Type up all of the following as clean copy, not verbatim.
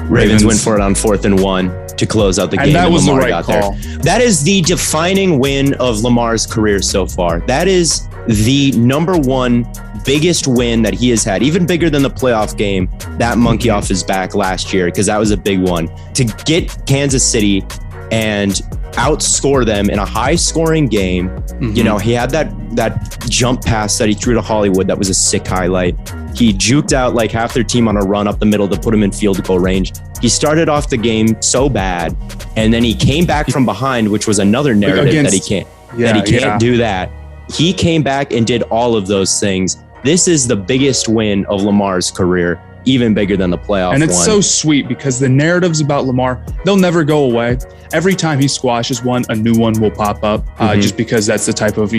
Ravens win for it on 4th and 1 to close out the game. And that was Lamar the right call. That is the defining win of Lamar's career so far. That is the number one biggest win that he has had, even bigger than the playoff game, that monkey off his back last year, because that was a big one. To get Kansas City and outscore them in a high scoring game. You know, he had that jump pass that he threw to Hollywood. That was a sick highlight. He juked out like half their team on a run up the middle to put him in field goal range. He started off the game so bad, and then he came back from behind, which was another narrative that he can't do that. He came back and did all of those things. This is the biggest win of Lamar's career, even bigger than the playoff And it's one. so sweet because the narratives about Lamar, they'll never go away. Every time he squashes one, a new one will pop up just because that's the type of,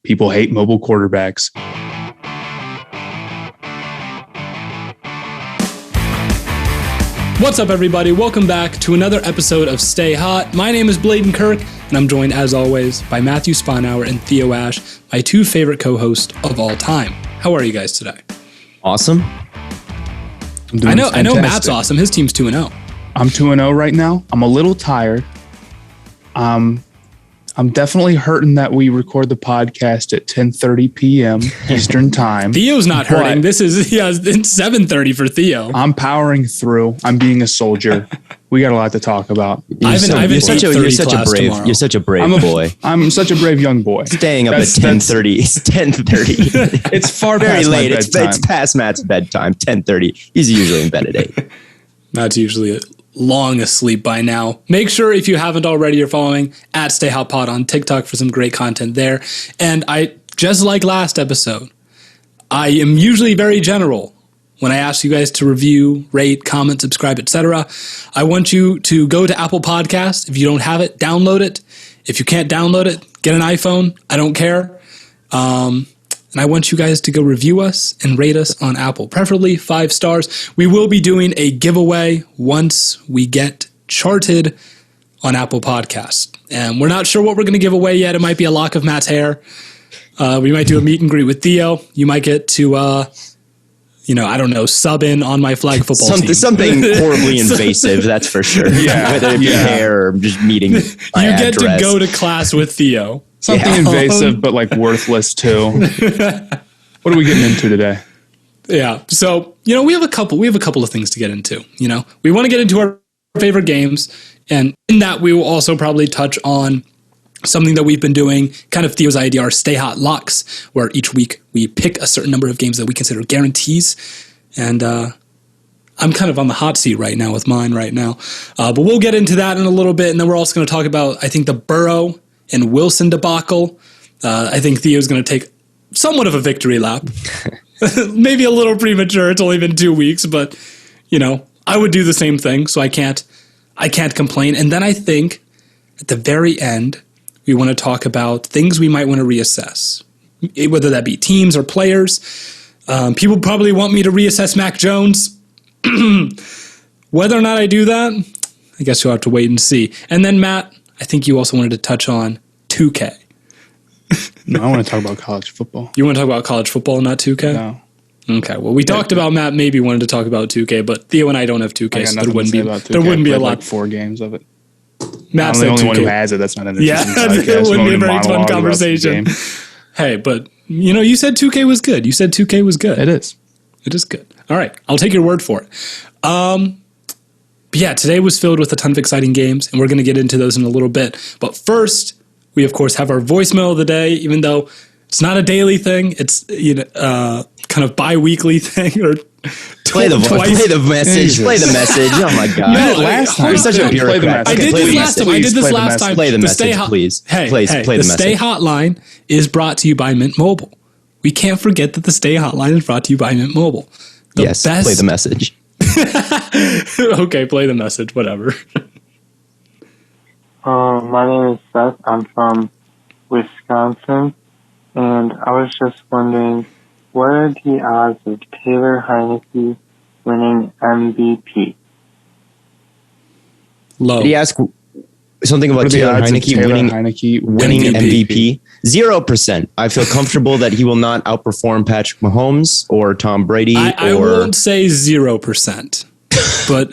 people hate mobile quarterbacks. What's up, everybody? Welcome back to another episode of Stay Hot. My name is Blaiden Kirk, and I'm joined, as always, by Matthew Sponauer and Theo Ash, my two favorite co-hosts of all time. How are you guys today? Awesome. I know Matt's awesome. His team's 2-0. I'm 2-0 right now. I'm a little tired. I'm definitely hurting that we record the podcast at 10:30 p.m. Eastern time. Theo's not hurting. It's 7:30 for Theo. I'm powering through. I'm being a soldier. We got a lot to talk about. You're such a brave boy. I'm such a brave young boy. Staying up at 10:30. It's 10:30. It's far very past late. my bedtime. It's past Matt's bedtime. 10:30. He's usually in bed at 8. Matt's usually long asleep by now. Make sure, if you haven't already, you're following at Stay Hot Pod on TikTok for some great content there. And I, just like last episode, I am usually very general when I ask you guys to review, rate, comment, subscribe, etc. I want you to go to Apple Podcasts. If you don't have it, download it. If you can't download it, get an iPhone. I don't care. And I want you guys to go review us and rate us on Apple, preferably 5 stars. We will be doing a giveaway once we get charted on Apple Podcasts. And we're not sure what we're going to give away yet. It might be a lock of Matt's hair. We might do a meet and greet with Theo. You might get to, I don't know, sub in on my flag football team. Something horribly invasive, that's for sure. Yeah. Whether it be hair or just meeting my get address. to go to class with Theo. Something invasive, but like worthless too. What are we getting into today? Yeah. So, we have a couple of things to get into. We want to get into our favorite games. And in that, we will also probably touch on something that we've been doing, kind of Theo's idea, our Stay Hot Locks, where each week we pick a certain number of games that we consider guarantees. And I'm kind of on the hot seat right now with mine right now. But we'll get into that in a little bit. And then we're also going to talk about, I think, the Burrow and Wilson debacle. I think Theo's going to take somewhat of a victory lap. Maybe a little premature. It's only been 2 weeks, but I would do the same thing. So I can't complain. And then I think at the very end, we want to talk about things we might want to reassess, whether that be teams or players. People probably want me to reassess Mac Jones. Whether or not I do that, I guess you'll have to wait and see. And then Matt, I think you also wanted to touch on 2K. No, I want to talk about college football. You want to talk about college football, not 2K? No. Okay, well, we talked about Matt maybe wanted to talk about 2K, but Theo and I don't have 2K, so there wouldn't be a lot. Like 4 games of it. Matt's I'm the only 2K. one who has it. That's not an interesting podcast. It wouldn't be a very fun conversation. Hey, but you said 2K was good. You said 2K was good. It is. It is good. All right, I'll take your word for it. But yeah, today was filled with a ton of exciting games, and we're going to get into those in a little bit. But first, we, of course, have our voicemail of the day, even though it's not a daily thing. It's kind of bi-weekly thing. Or play the message. Play the message. Oh, my God. Last time. You're such a bureaucrat. I did this last time. Play the message, please. Hey, play the message. The Stay Hotline is brought to you by Mint Mobile. We can't forget that the Stay Hotline is brought to you by Mint Mobile. Play the message. Okay, play the message, whatever. My name is Seth. I'm from Wisconsin, and I was just wondering, what are the odds of Taylor Heineke winning MVP? Low. Did he ask something about Taylor Heineke winning MVP? 0%. I feel comfortable that he will not outperform Patrick Mahomes or Tom Brady. I won't say 0%, but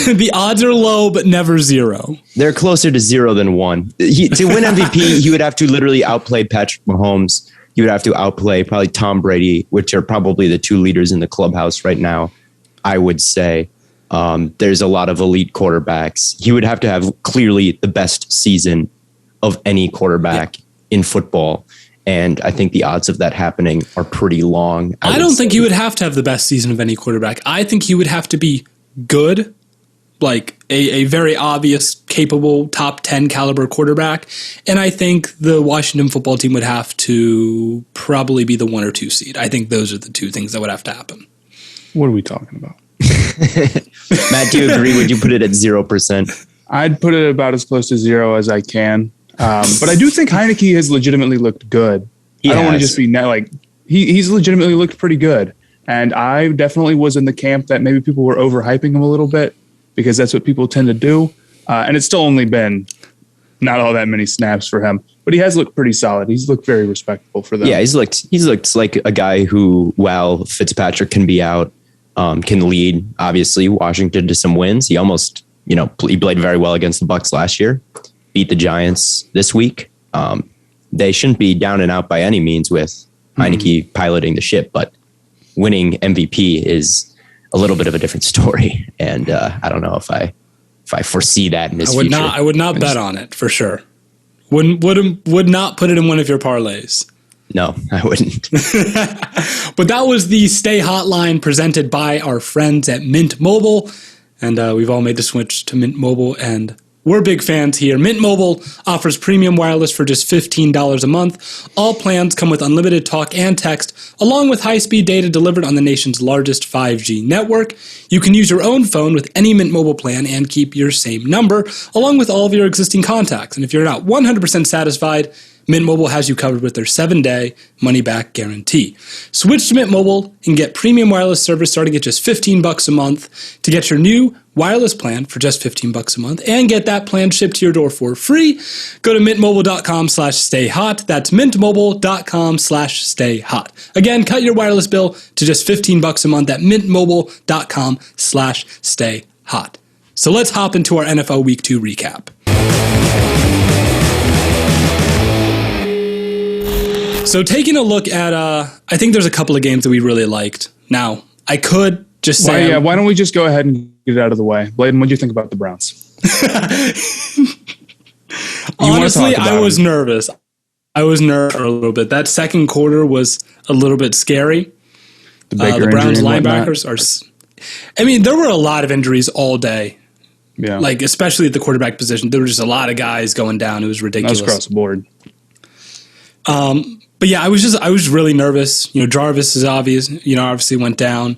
the odds are low, but never zero. They're closer to 0 than 1. To win MVP, he would have to literally outplay Patrick Mahomes. He would have to outplay probably Tom Brady, which are probably the 2 leaders in the clubhouse right now, I would say. There's a lot of elite quarterbacks. He would have to have clearly the best season of any quarterback in football. And I think the odds of that happening are pretty long. I don't think he would have to have the best season of any quarterback. I think he would have to be good, like a very obvious, capable, top 10 caliber quarterback. And I think the Washington football team would have to probably be the 1 or 2 seed. I think those are the 2 things that would have to happen. What are we talking about? Matt, do you agree? Would you put it at 0%? I'd put it about as close to 0 as I can. But I do think Heineke has legitimately looked good. I don't want to just be like he's legitimately looked pretty good. And I definitely was in the camp that maybe people were overhyping him a little bit because that's what people tend to do. And it's still only been not all that many snaps for him, but he has looked pretty solid. He's looked very respectable for them. Yeah, he's looked like a guy who, while Fitzpatrick can be out, can lead, obviously, Washington to some wins. He almost, he played very well against the Bucs last year, beat the Giants this week. They shouldn't be down and out by any means with Heineke piloting the ship, but winning MVP is a little bit of a different story. And I don't know if I foresee that in his future. I would not bet on it for sure. Would not put it in one of your parlays. No, I wouldn't. But that was the Stay Hotline presented by our friends at Mint Mobile. And we've all made the switch to Mint Mobile, and we're big fans here. Mint Mobile offers premium wireless for just $15 a month. All plans come with unlimited talk and text, along with high-speed data delivered on the nation's largest 5G network. You can use your own phone with any Mint Mobile plan and keep your same number, along with all of your existing contacts. And if you're not 100% satisfied, Mint Mobile has you covered with their 7-day money-back guarantee. Switch to Mint Mobile and get premium wireless service starting at just $15 a month. To get your new wireless plan for just $15 a month and get that plan shipped to your door for free, go to mintmobile.com/stayhot. That's mintmobile.com/stayhot. Again, cut your wireless bill to just $15 a month at mintmobile.com/stayhot. So let's hop into our NFL Week 2 recap. So taking a look at, I think there's a couple of games that we really liked. Now, I could just say... why don't we just go ahead and get it out of the way? Blaiden, what do you think about the Browns? Honestly, I was nervous. I was nervous a little bit. That second quarter was a little bit scary. The Browns linebackers are... I mean, there were a lot of injuries all day. Yeah. Like, especially at the quarterback position. There were just a lot of guys going down. It was ridiculous. That was across the board. But yeah, I was really nervous. Jarvis is obviously went down.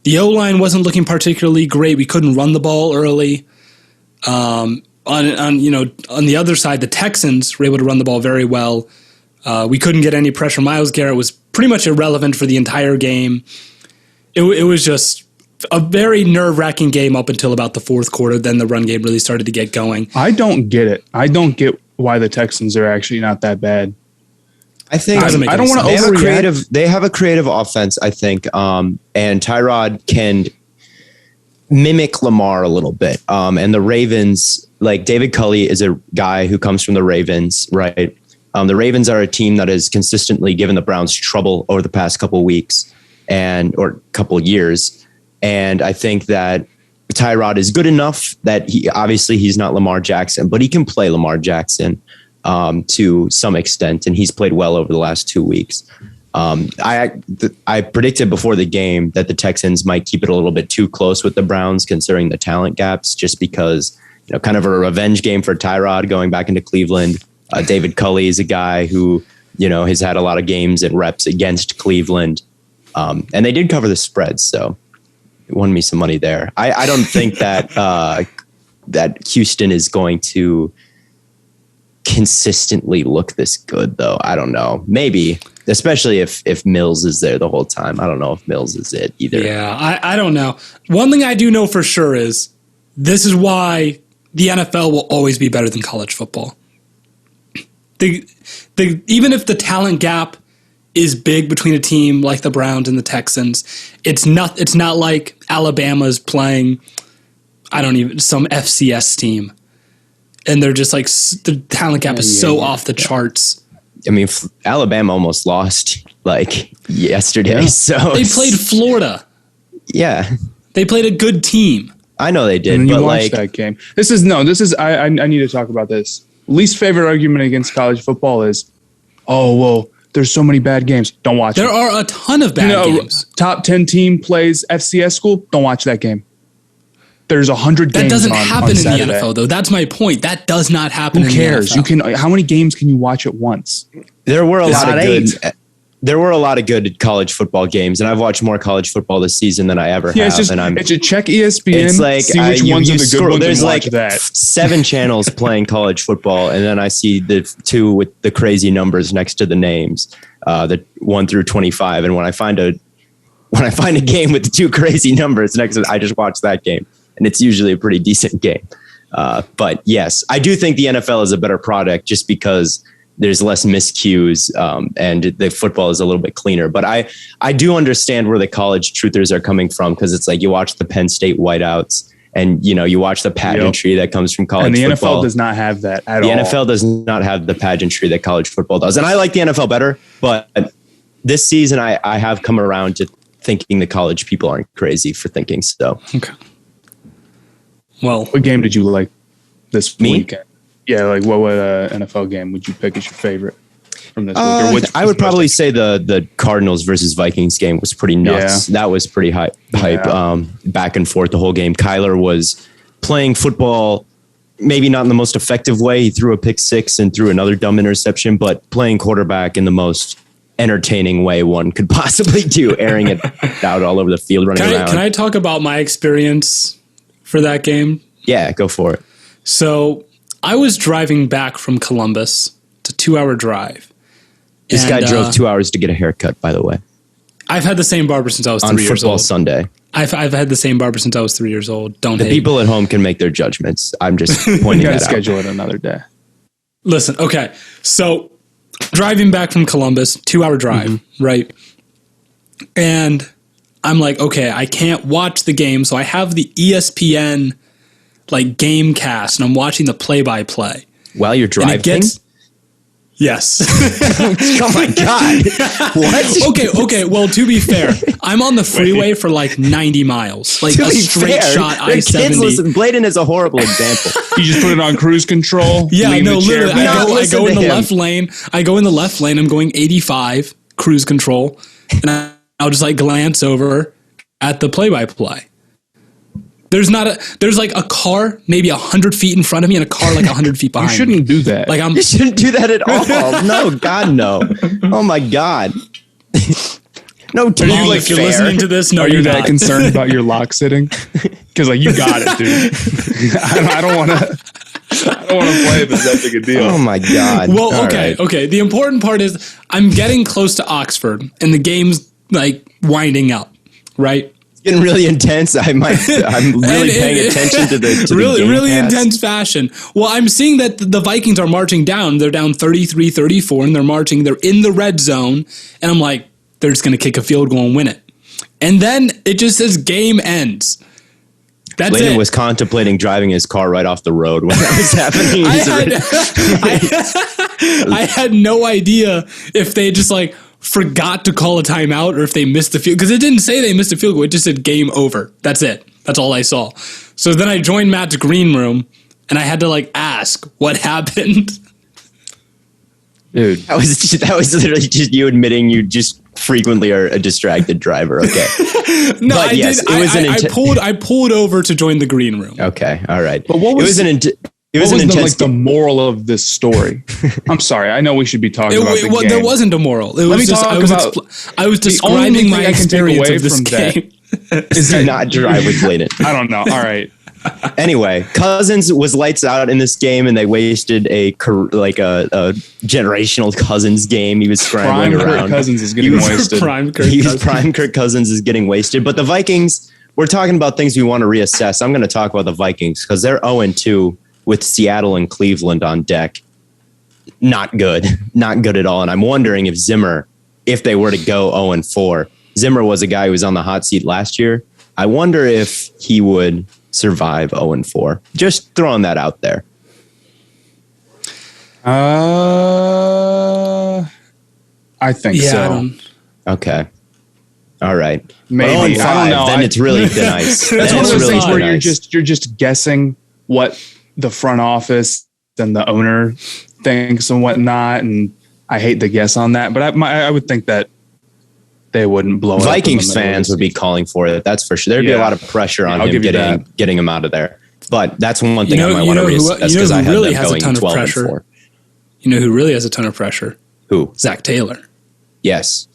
The O-line wasn't looking particularly great. We couldn't run the ball early. On the other side, the Texans were able to run the ball very well. We couldn't get any pressure. Myles Garrett was pretty much irrelevant for the entire game. It was just a very nerve-wracking game up until about the fourth quarter. Then the run game really started to get going. I don't get it. I don't get why the Texans are actually not that bad. I think I don't want to overreact. They have a creative offense, I think, and Tyrod can mimic Lamar a little bit. And the Ravens, like David Culley, is a guy who comes from the Ravens, right? The Ravens are a team that has consistently given the Browns trouble over the past couple of weeks or couple of years, and I think that Tyrod is good enough that he's not Lamar Jackson, but he can play Lamar Jackson. To some extent, and he's played well over the last 2 weeks. I predicted before the game that the Texans might keep it a little bit too close with the Browns, considering the talent gaps, just because, kind of a revenge game for Tyrod going back into Cleveland. David Culley is a guy who, has had a lot of games and reps against Cleveland. And they did cover the spread, so it won me some money there. I don't think that that Houston is going to consistently look this good, though. I don't know. Maybe, especially if Mills is there the whole time. I don't know if Mills is it either. Yeah, I don't know. One thing I do know for sure is this is why the NFL will always be better than college football. Even if the talent gap is big between a team like the Browns and the Texans. It's not like Alabama's playing, some FCS team. And they're just like, the talent gap is so off the charts. I mean, Alabama almost lost like yesterday. So they played Florida. Yeah. They played a good team. I know they did, and but you watched that game. I need to talk about this. Least favorite argument against college football is, there's so many bad games. Don't watch it. There are a ton of bad games. Top 10 team plays FCS school. Don't watch that game. There's 100 games. That doesn't happen in Saturday. the NFL, though. That's my point. That does not happen. Who cares? How many games can you watch at once? There were a lot of good college football games, and I've watched more college football this season than I ever have. It's a check ESPN. It's like see which ones are the good ones. There's like that. 7 channels playing college football, and then I see the 2 with the crazy numbers next to the names, the 1 through 25. And when I find a game with the 2 crazy numbers next to it, I just watch that game, and it's usually a pretty decent game. But yes, I do think the NFL is a better product just because there's less miscues, and the football is a little bit cleaner. But I do understand where the college truthers are coming from, because it's like you watch the Penn State whiteouts, and you watch the pageantry that comes from college football. And the NFL does not have that at all. The NFL does not have the pageantry that college football does. And I like the NFL better, but this season I have come around to thinking the college people aren't crazy for thinking so. Okay. Well, what game did you like this weekend? Yeah, like what NFL game would you pick as your favorite from this week? I would probably say the Cardinals versus Vikings game was pretty nuts. Yeah. That was pretty hype. Back and forth the whole game. Kyler was playing football, maybe not in the most effective way. He threw a pick 6 and threw another dumb interception, but playing quarterback in the most entertaining way one could possibly do, airing it out all over the field, running around. Can I talk about my experience for that game? Yeah, go for it. So I was driving back from Columbus. It's a 2-hour drive. This guy drove 2 hours to get a haircut, by the way. I've had the same barber since I was 3 years old. On football Sunday. I've had the same barber since I was 3 years old. The people at home can make their judgments. I'm just pointing that out. Schedule it another day. Listen, okay. So driving back from Columbus, 2-hour drive, right? And I'm like, okay, I can't watch the game, so I have the ESPN like game cast, and I'm watching the play-by-play. While you're driving? Yes. Oh my God. What? Okay. Well, to be fair, I'm on the freeway for like 90 miles. Like a straight shot I-70. Blaiden is a horrible example. You just put it on cruise control. Yeah, no, literally. I go in the left lane. I go in the left lane. I'm going 85 cruise control. And I'll just like glance over at the play-by-play. There's like a car maybe 100 feet in front of me and a car like 100 feet behind me. You shouldn't do that. You shouldn't do that at all. No, God, no. Oh my God. No, if you're listening to this, no, are you you're that not concerned about your lock sitting? Because you got it, dude. I don't want to play if it's that big a deal. Oh my God. Well, okay. The important part is I'm getting close to Oxford and the game's like winding up, right? Getting really intense. I'm really paying attention to the really intense fashion. Well, I'm seeing that the Vikings are marching down. They're down 33-34, and they're in the red zone. And I'm like, they're just going to kick a field goal and win it. And then it just says game ends. That's Blaiden was contemplating driving his car right off the road when that was happening. I had no idea if they just like forgot to call a timeout or if they missed the field, because it didn't say they missed a field goal. It just said game over. That's it. That's all I saw. So then I joined Matt's green room and I had to like ask what happened. Dude, that was literally just you admitting you just frequently are a distracted driver. Okay. No, but yes, I pulled over to join the green room. Okay. All right. But what was the moral of this story? I'm sorry. I know we should be talking about the game. There wasn't a moral. I was describing my experience of this game. Is to not drive with Blaiden. I don't know. All right. Anyway, Cousins was lights out in this game, and they wasted a generational Cousins game. He was scrambling around. Kirk Cousins is getting wasted. Prime Kirk Cousins is getting wasted. But the Vikings, we're talking about things we want to reassess. I'm going to talk about the Vikings because they're 0-2 with Seattle and Cleveland on deck. Not good. Not good at all. And I'm wondering if Zimmer if they were to go 0-4. Zimmer was a guy who was on the hot seat last year. I wonder if he would survive 0-4. Just throwing that out there. I think so. Okay. All right. Maybe. I don't know. Then it's really nice. That's one of those things where you're just guessing what the front office and the owner thinks and whatnot. And I hate the guess on that, but I would think that they wouldn't blow it. Vikings fans would be calling for it. That's for sure. There'd be a lot of pressure on him getting him out of there. But that's one thing I might want to reassess because I have them going 12-4. You know who really has a ton of pressure? Who? Zach Taylor. Yes.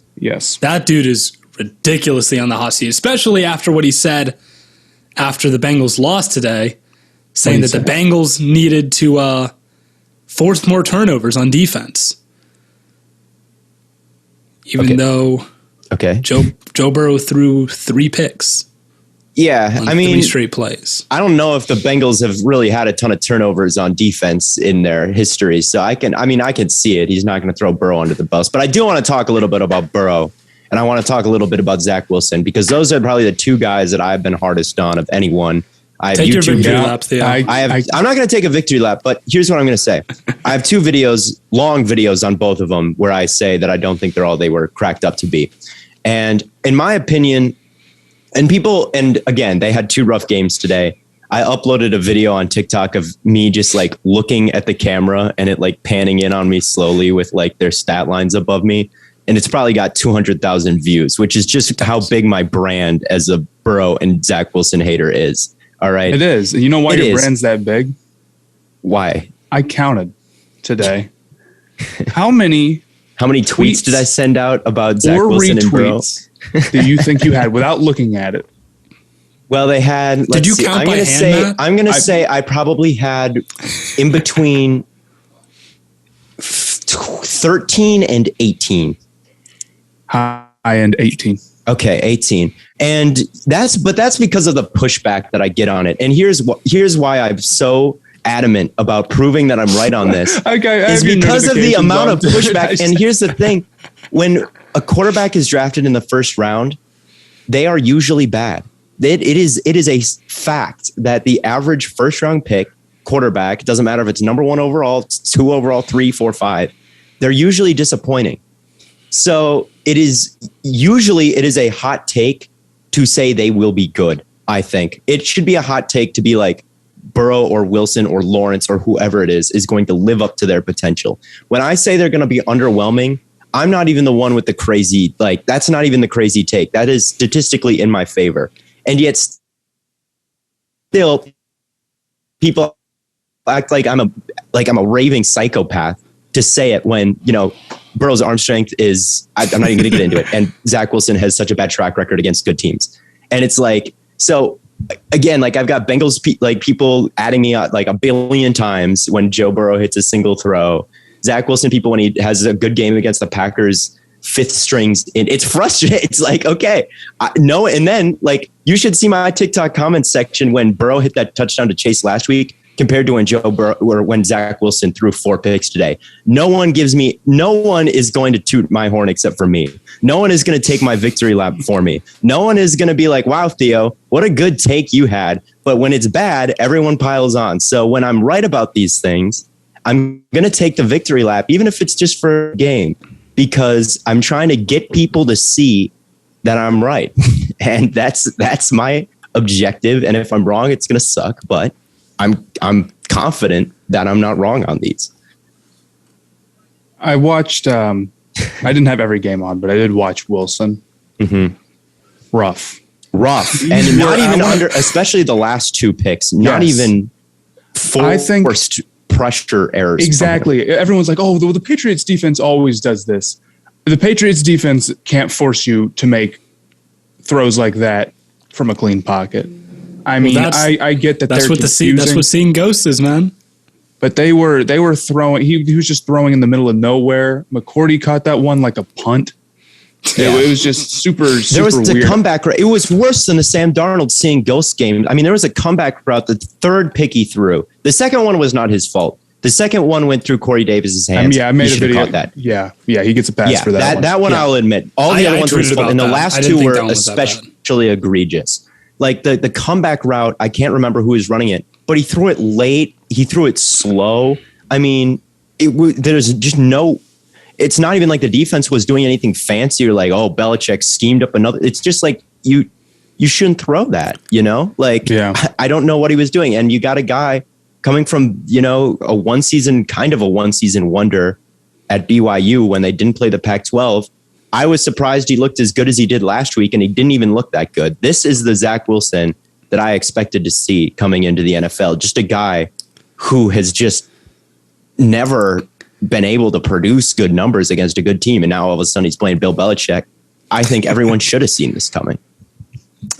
That dude is ridiculously on the hot seat, especially after what he said after the Bengals lost today, saying that the Bengals needed to force more turnovers on defense. Even though Joe Burrow threw 3 picks. Yeah, I mean, 3 straight plays. I don't know if the Bengals have really had a ton of turnovers on defense in their history. So I can see it. He's not going to throw Burrow under the bus. But I do want to talk a little bit about Burrow, and I want to talk a little bit about Zach Wilson, because those are probably the 2 guys that I've been hardest on of anyone. Take your victory lap, Theo. I'm not going to take a victory lap, but here's what I'm going to say. I have 2 long videos on both of them, where I say that I don't think they're all they were cracked up to be. And in my opinion, and again, they had 2 rough games today. I uploaded a video on TikTok of me just like looking at the camera and it like panning in on me slowly with like their stat lines above me. And it's probably got 200,000 views, which is just how big my brand as a Burrow and Zach Wilson hater is. All right. It is. You know why your brand's that big? Why? I counted today. How many tweets did I send out about Zach Wilson and Burrow? Do you think you had without looking at it? Well, they had. Did you count by hand? I'm going to say I probably had in between 13 and 18. High end 18. Okay, 18. And that's because of the pushback that I get on it. And here's why I'm so adamant about proving that I'm right on this. Is because of the amount of pushback. And here's the thing. When a quarterback is drafted in the first round, they are usually bad. It is a fact that the average first round pick quarterback, doesn't matter if it's number 1 overall, 2 overall, 3, 4, 5, they're usually disappointing. So it is a hot take to say they will be good. I think it should be a hot take to be like Burrow or Wilson or Lawrence or whoever it is going to live up to their potential. When I say they're going to be underwhelming, I'm not even the one with the crazy, like that's not even the crazy take. That is statistically in my favor. And yet still people act like I'm a raving psychopath to say it when, you know, Burrow's arm strength is, I'm not even going to get into it. And Zach Wilson has such a bad track record against good teams. And it's like, so again, like I've got Bengals, people adding me out like a billion times when Joe Burrow hits a single throw. Zach Wilson, people when he has a good game against the Packers, 5th strings. It's frustrating. It's like, okay, no. And then like, you should see my TikTok comments section when Burrow hit that touchdown to Chase last week compared to when Joe Burrow or when Zach Wilson threw 4 picks today. No one is going to toot my horn except for me. No one is going to take my victory lap for me. No one is going to be like, wow, Theo, what a good take you had. But when it's bad, everyone piles on. So when I'm right about these things, I'm going to take the victory lap, even if it's just for a game, because I'm trying to get people to see that I'm right. And that's my objective. And if I'm wrong, it's going to suck, but I'm confident that I'm not wrong on these. I watched, I didn't have every game on, but I did watch Wilson. Mm-hmm. Rough. And not even under, especially the last 2 picks, not even forced pressure errors. Exactly. Everyone's like, oh, the Patriots defense always does this. The Patriots defense can't force you to make throws like that from a clean pocket. I mean, I get that that's what seeing ghosts is, man. But they were throwing. He was just throwing in the middle of nowhere. McCourty caught that one like a punt. Yeah. It was just super there was weird. A comeback. It was worse than the Sam Darnold seeing ghost game. I mean, there was a comeback route. The 3rd pick he threw. The second one was not his fault. The second one went through Corey Davis's hands. I made a video. Caught that. Yeah, he gets a pass for that one. That one I'll admit. All the other ones were slow, and the last two were especially egregious. Like the comeback route, I can't remember who was running it, but he threw it late. He threw it slow. I mean, there's just no. It's not even like the defense was doing anything fancy or like, oh, Belichick schemed up another. It's just like you shouldn't throw that. Like I don't know what he was doing, and you got a guy coming from, a one season wonder at BYU when they didn't play the Pac-12. I was surprised he looked as good as he did last week, and he didn't even look that good. This is the Zach Wilson that I expected to see coming into the NFL. Just a guy who has just never been able to produce good numbers against a good team. And now all of a sudden he's playing Bill Belichick. I think everyone should have seen this coming.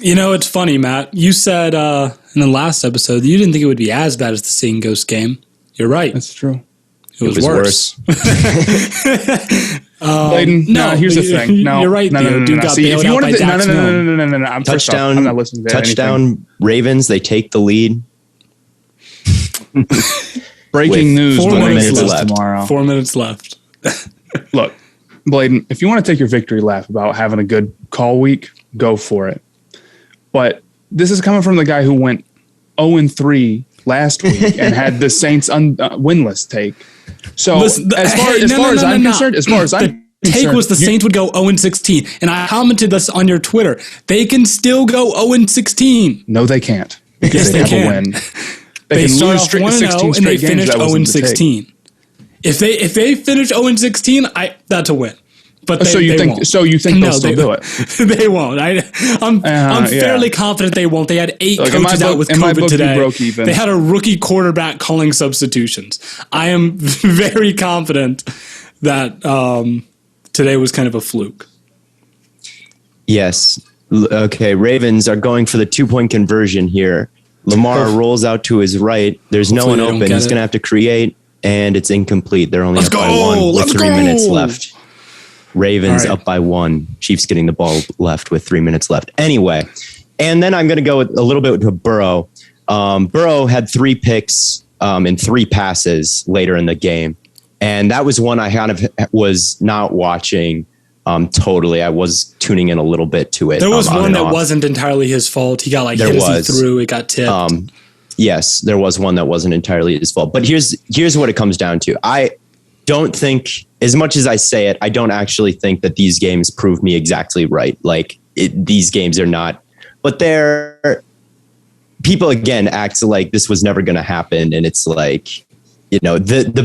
It's funny, Matt. You said in the last episode that you didn't think it would be as bad as the Seeing Ghost game. You're right. That's true. It was worse. Blaiden, no, here's the thing. No, you're right. No. See, if you wanted to, no. I'm touchdown. I'm not listening to touchdown. Anything. Ravens. They take the lead. Breaking news. 4 minutes left tomorrow. 4 minutes left. Look, Blaiden, if you want to take your victory lap about having a good call week, go for it. But this is coming from the guy who went 0-3 last week and had the Saints winless take. So as far as I'm concerned, the take was the Saints would go 0-16, and I commented this on your Twitter. They can still go 0-16. No, they can't. Because they have can. a win. They start off 1-0 and they finish 0-16. If they finish 0-16, that's a win. But you think they'll still do it? They won't. I'm fairly confident they won't. They had 8 coaches out with COVID today. They had a rookie quarterback calling substitutions. I am very confident that today was kind of a fluke. Yes. Okay. Ravens are going for the 2-point conversion here. Lamar rolls out to his right. There's no one open. He's going to have to create, and it's incomplete. They're only up by 1 with 3 minutes left. Ravens up by 1. Chiefs getting the ball left with 3 minutes left. Anyway, and then I'm going to go a little bit to Burrow. Burrow had 3 picks in 3 passes later in the game. And that was one I kind of was not watching totally. I was tuning in a little bit to it. There was one that wasn't entirely his fault. He got hit as he threw. It got tipped. Yes, there was one that wasn't entirely his fault. But here's what it comes down to. I don't think, as much as I say it, I don't actually think that these games prove me exactly right. Like these games are not, but people again act like this was never going to happen. And it's like, the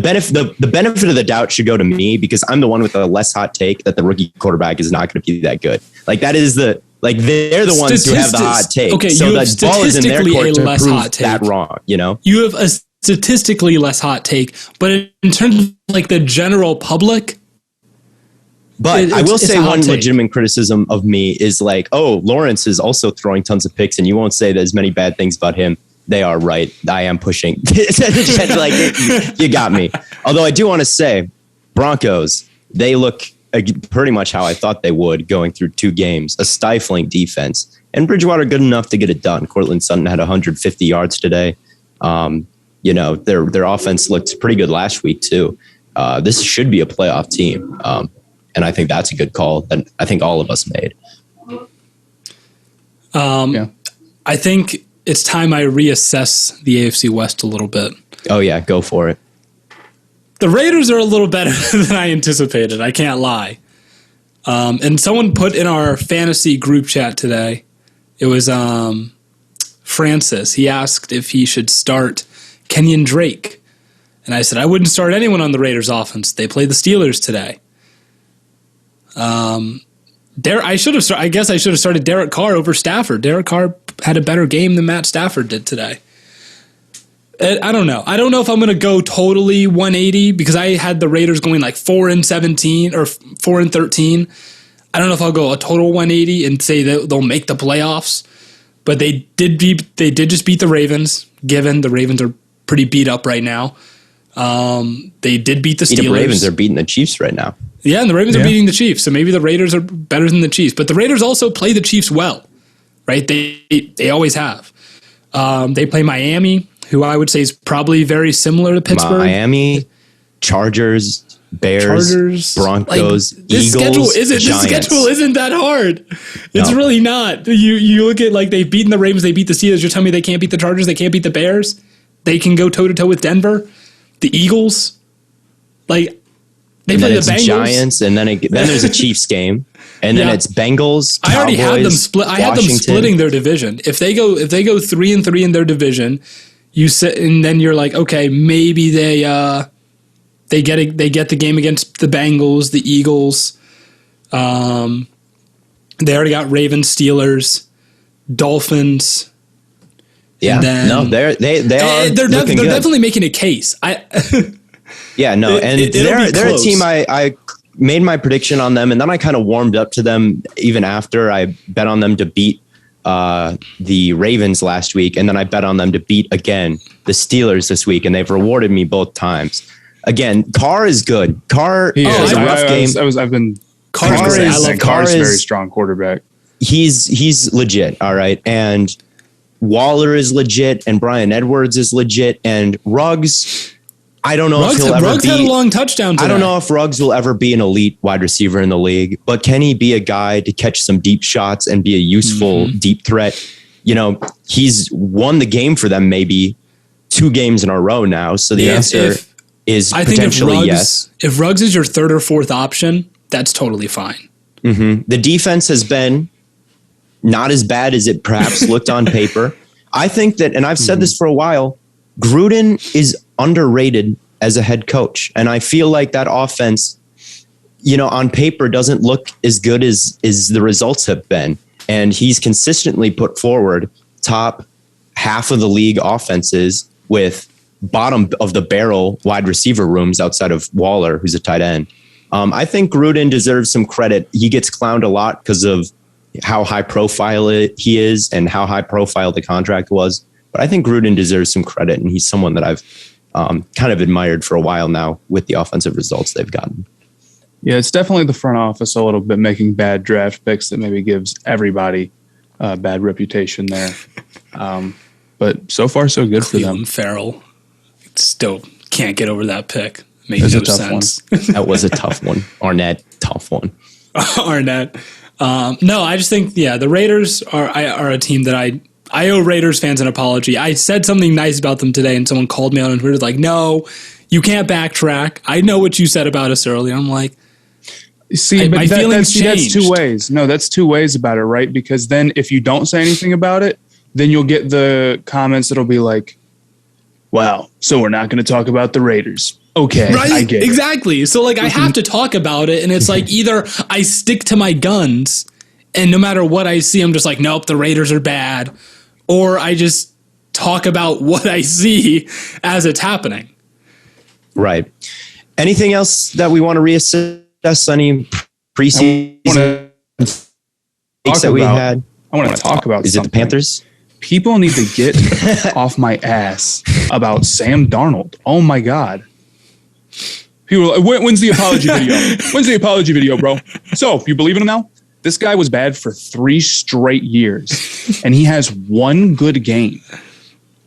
benefit of the doubt should go to me because I'm the one with a less hot take that the rookie quarterback is not going to be that good. Like that is they're the ones who have the hot take. Okay, so that ball is in their court to prove that wrong. You have a statistically less hot take, but in terms of like the general public. But I will say one legitimate criticism of me is like, oh, Lawrence is also throwing tons of picks and you won't say there's many bad things about him. They are right. I am pushing. You got me. Although I do want to say Broncos, they look pretty much how I thought they would going through 2 games, a stifling defense and Bridgewater good enough to get it done. Cortland Sutton had 150 yards today. Their offense looked pretty good last week too. This should be a playoff team. And I think that's a good call that I think all of us made. I think it's time I reassess the AFC West a little bit. Oh yeah, go for it. The Raiders are a little better than I anticipated. I can't lie. And someone put in our fantasy group chat today, it was Francis. He asked if he should start Kenyon Drake. And I said, I wouldn't start anyone on the Raiders offense. They play the Steelers today. I guess I should have started Derek Carr over Stafford. Derek Carr had a better game than Matt Stafford did today. I don't know. I don't know if I'm going to go totally 180 because I had the Raiders going like 4-17 or 4-13. I don't know if I'll go a total 180 and say that they'll make the playoffs. But they did just beat the Ravens. Given the Ravens are pretty beat up right now. They did beat the Steelers. The Ravens are beating the Chiefs right now. Yeah, and the Ravens are beating the Chiefs, so maybe the Raiders are better than the Chiefs. But the Raiders also play the Chiefs well, right? They always have. They play Miami, who I would say is probably very similar to Pittsburgh. Miami, Chargers, Bears, Broncos, Eagles, this schedule isn't that hard. It's really not. You look at like they've beaten the Ravens, they beat the Steelers. You're telling me they can't beat the Chargers, they can't beat the Bears. They can go toe to toe with Denver, the Eagles. Like they play the Bengals, Giants, and then there's a Chiefs game, and then it's Bengals. Cowboys, I already had them split. I had them splitting their division. If they go 3-3 in their division, you sit and then you're like, okay, maybe they get the game against the Bengals, the Eagles. They already got Ravens, Steelers, Dolphins. Yeah, they're definitely making a case. They're a team. I made my prediction on them, and then I kind of warmed up to them even after I bet on them to beat the Ravens last week, and then I bet on them to beat again the Steelers this week, and they've rewarded me both times. Again, Carr is good. Carr is a rough game. Carr is very strong quarterback. He's legit, all right, and Waller is legit, and Bryan Edwards is legit, and Ruggs. I don't know if he'll ever Ruggs had a long touchdown today. I don't know if Ruggs will ever be an elite wide receiver in the league, but can he be a guy to catch some deep shots and be a useful deep threat? You know, he's won the game for them maybe 2 games in a row now. So the answer is potentially yes. If Ruggs is your 3rd or 4th option, that's totally fine. Mm-hmm. The defense has been not as bad as it perhaps looked on paper. I think that, and I've said this for a while, Gruden is underrated as a head coach. And I feel like that offense, you know, on paper doesn't look as good as the results have been. And he's consistently put forward top half of the league offenses with bottom of the barrel wide receiver rooms outside of Waller, who's a tight end. I think Gruden deserves some credit. He gets clowned a lot because of how high profile he is and how high profile the contract was. But I think Gruden deserves some credit, and he's someone that I've kind of admired for a while now with the offensive results they've gotten. Yeah, it's definitely the front office a little bit making bad draft picks that maybe gives everybody a bad reputation there. But so far, so good for them. Farrell still can't get over that pick. Makes no sense. That was a tough one. Arnett, tough one. Arnett. No, I just think, the Raiders are a team that I owe Raiders fans an apology. I said something nice about them today, and someone called me out on Twitter like, no, you can't backtrack. I know what you said about us earlier. I'm like, my feelings changed. That's 2 ways. No, that's 2 ways about it, right? Because then if you don't say anything about it, then you'll get the comments that'll be like, wow, so we're not going to talk about the Raiders. Okay, right? I get it. Exactly. So like I have to talk about it, and it's like either I stick to my guns, and no matter what I see, I'm just like, nope, the Raiders are bad, or I just talk about what I see as it's happening. Right. Anything else that we want to reassess? Any preseason takes that we had? I want to talk about. Is it the Panthers? People need to get off my ass about Sam Darnold. Oh my God. People are like, when's the apology video? When's the apology video, bro? So, you believe in him now? This guy was bad for 3 straight years, and he has 1 good game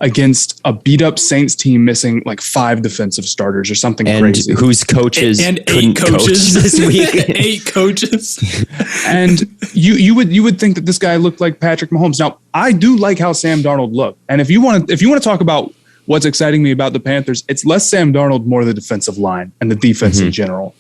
against a beat-up Saints team missing like 5 defensive starters or something crazy. Whose coaches and 8 coaches this week. 8 coaches. And you would think that this guy looked like Patrick Mahomes. Now, I do like how Sam Darnold looked, and if you want to talk about what's exciting me about the Panthers, it's less Sam Darnold, more the defensive line and the defense in general.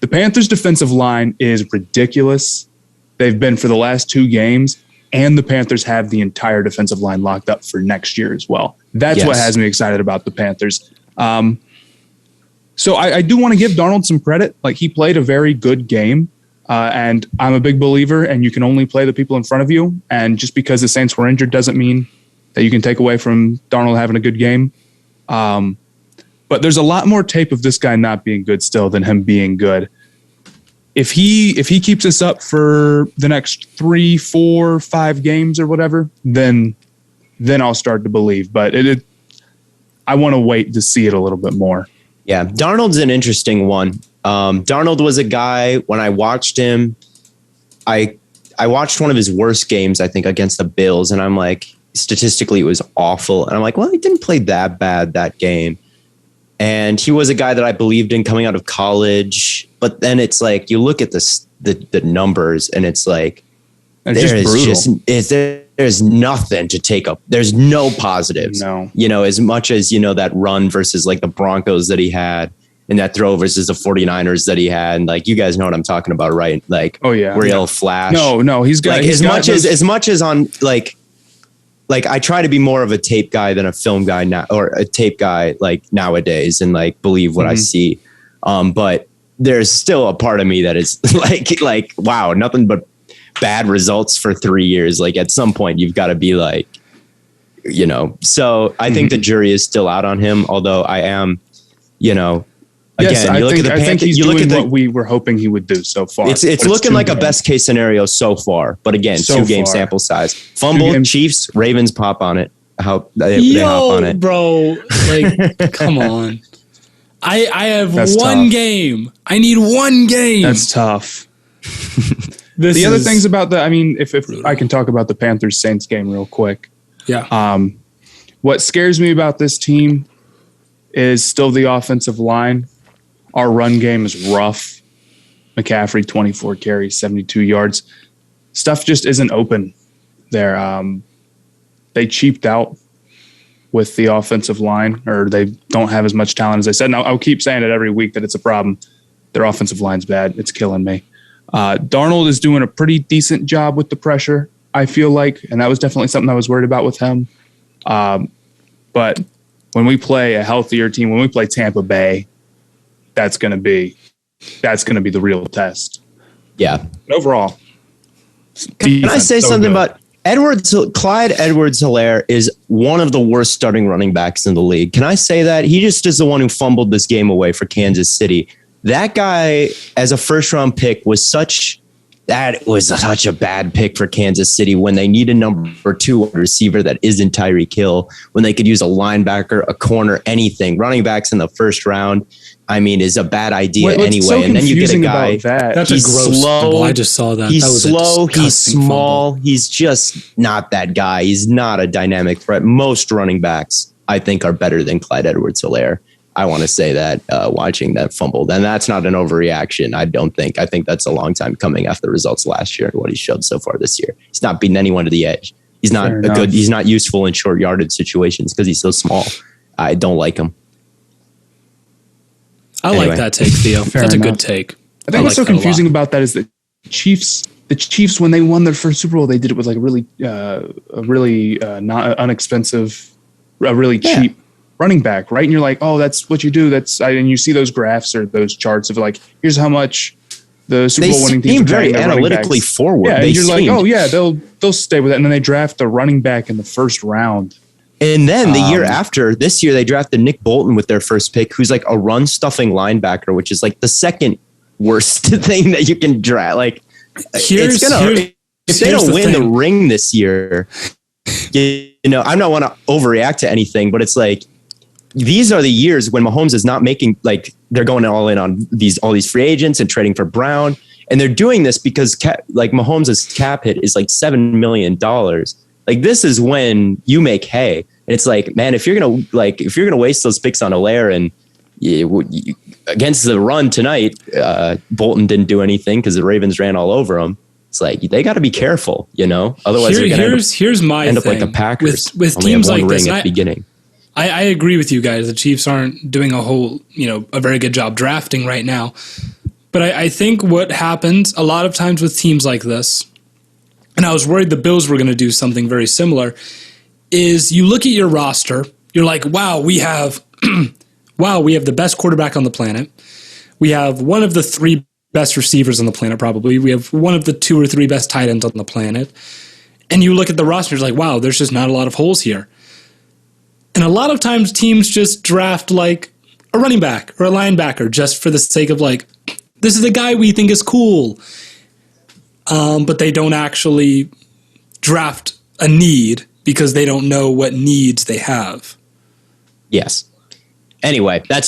The Panthers' defensive line is ridiculous. They've been for the last 2 games, and the Panthers have the entire defensive line locked up for next year as well. That's what has me excited about the Panthers. So I do want to give Darnold some credit. Like, he played a very good game, and I'm a big believer, and you can only play the people in front of you. And just because the Saints were injured doesn't mean that you can take away from Darnold having a good game. But there's a lot more tape of this guy not being good still than him being good. If he keeps this up for the next 3, 4, 5 games or whatever, then I'll start to believe. But I want to wait to see it a little bit more. Yeah, Darnold's an interesting one. Darnold was a guy, when I watched him, I watched one of his worst games, I think, against the Bills, and I'm like, statistically it was awful. And I'm like, well, he didn't play that bad that game. And he was a guy that I believed in coming out of college. But then it's like, you look at the numbers and it's like, there's nothing to take up. There's no positives. No. As much as, that run versus like the Broncos that he had and that throw versus the 49ers that he had. And like, you guys know what I'm talking about, right? Like, oh yeah, real flash. No, he's got like, as much as on like I try to be more of a tape guy than a film guy now, or a tape guy like nowadays, and like believe what I see. But there's still a part of me that is like, wow, nothing but bad results for 3 years. Like at some point you've got to be like, so I think the jury is still out on him. Although I am, again, I think he's doing what we were hoping he would do so far. It's looking like a best case scenario so far. But again, 2-game sample size. Fumble, Chiefs, Ravens pop on it. They hop on it. Bro, like, come on. I have That's one tough. game. I need one game. That's tough. The other things about if I can talk about the Panthers-Saints game real quick. Yeah. What scares me about this team is still the offensive line. Our run game is rough. McCaffrey, 24 carries, 72 yards. Stuff just isn't open there. They cheaped out with the offensive line, or they don't have as much talent as I said. And I'll keep saying it every week that it's a problem. Their offensive line's bad. It's killing me. Darnold is doing a pretty decent job with the pressure, I feel like, and that was definitely something I was worried about with him. But when we play a healthier team, when we play Tampa Bay, that's going to be the real test. Yeah. But overall, can I say something about Clyde Edwards-Helaire is one of the worst starting running backs in the league. Can I say that? He just is the one who fumbled this game away for Kansas City. That guy, as a first-round pick, was such a bad pick for Kansas City when they need a number 2 receiver that isn't Tyreek Hill, when they could use a linebacker, a corner, anything. Running backs in the first round, is a bad idea anyway. So and then you get a guy that's he's a gross slow. Fumble. I just saw that. He's that was slow. He's small. Fumble. He's just not that guy. He's not a dynamic threat. Most running backs, I think, are better than Clyde Edwards-Helaire. I want to say that watching that fumble, and that's not an overreaction. I don't think. I think that's a long time coming after the results last year and what he showed so far this year. He's not beating anyone to the edge. He's not He's not useful in short yardage situations because he's so small. I don't like him. I like that take, Theo. That's a good take. I think what's so confusing about that is that the Chiefs, when they won their first Super Bowl, they did it with like a really not inexpensive, a really cheap running back, right? And you're like, oh, that's what you do. And you see those graphs or those charts of like, here's how much the Super Bowl winning teams seem very analytically forward. Yeah, and you're like, oh yeah, they'll stay with it. And then they draft the running back in the first round. And then the year after, this year, they drafted Nick Bolton with their first pick, who's like a run stuffing linebacker, which is like the second worst thing that you can draft. Like, if they don't win the ring this year, I don't want to overreact to anything, but it's like, these are the years when Mahomes is not making, like, they're going all in on all these free agents and trading for Brown. And they're doing this because Mahomes' cap hit is like $7 million. Like, this is when you make hay. And it's like, man, if you're gonna waste those picks on Helaire and against the run tonight, Bolton didn't do anything because the Ravens ran all over him. It's like, they got to be careful, Otherwise, they're going to end up like the Packers with teams like this. At the beginning. I agree with you guys. The Chiefs aren't doing a very good job drafting right now. But I think what happens a lot of times with teams like this, and I was worried the Bills were going to do something very similar, is you look at your roster, you're like, wow, we have the best quarterback on the planet. We have one of the 3 best receivers on the planet, probably. We have one of the 2 or 3 best tight ends on the planet. And you look at the roster, you're like, wow, there's just not a lot of holes here. And a lot of times teams just draft like a running back or a linebacker just for the sake of like, this is the guy we think is cool. But they don't actually draft a need because they don't know what needs they have. Yes. Anyway, that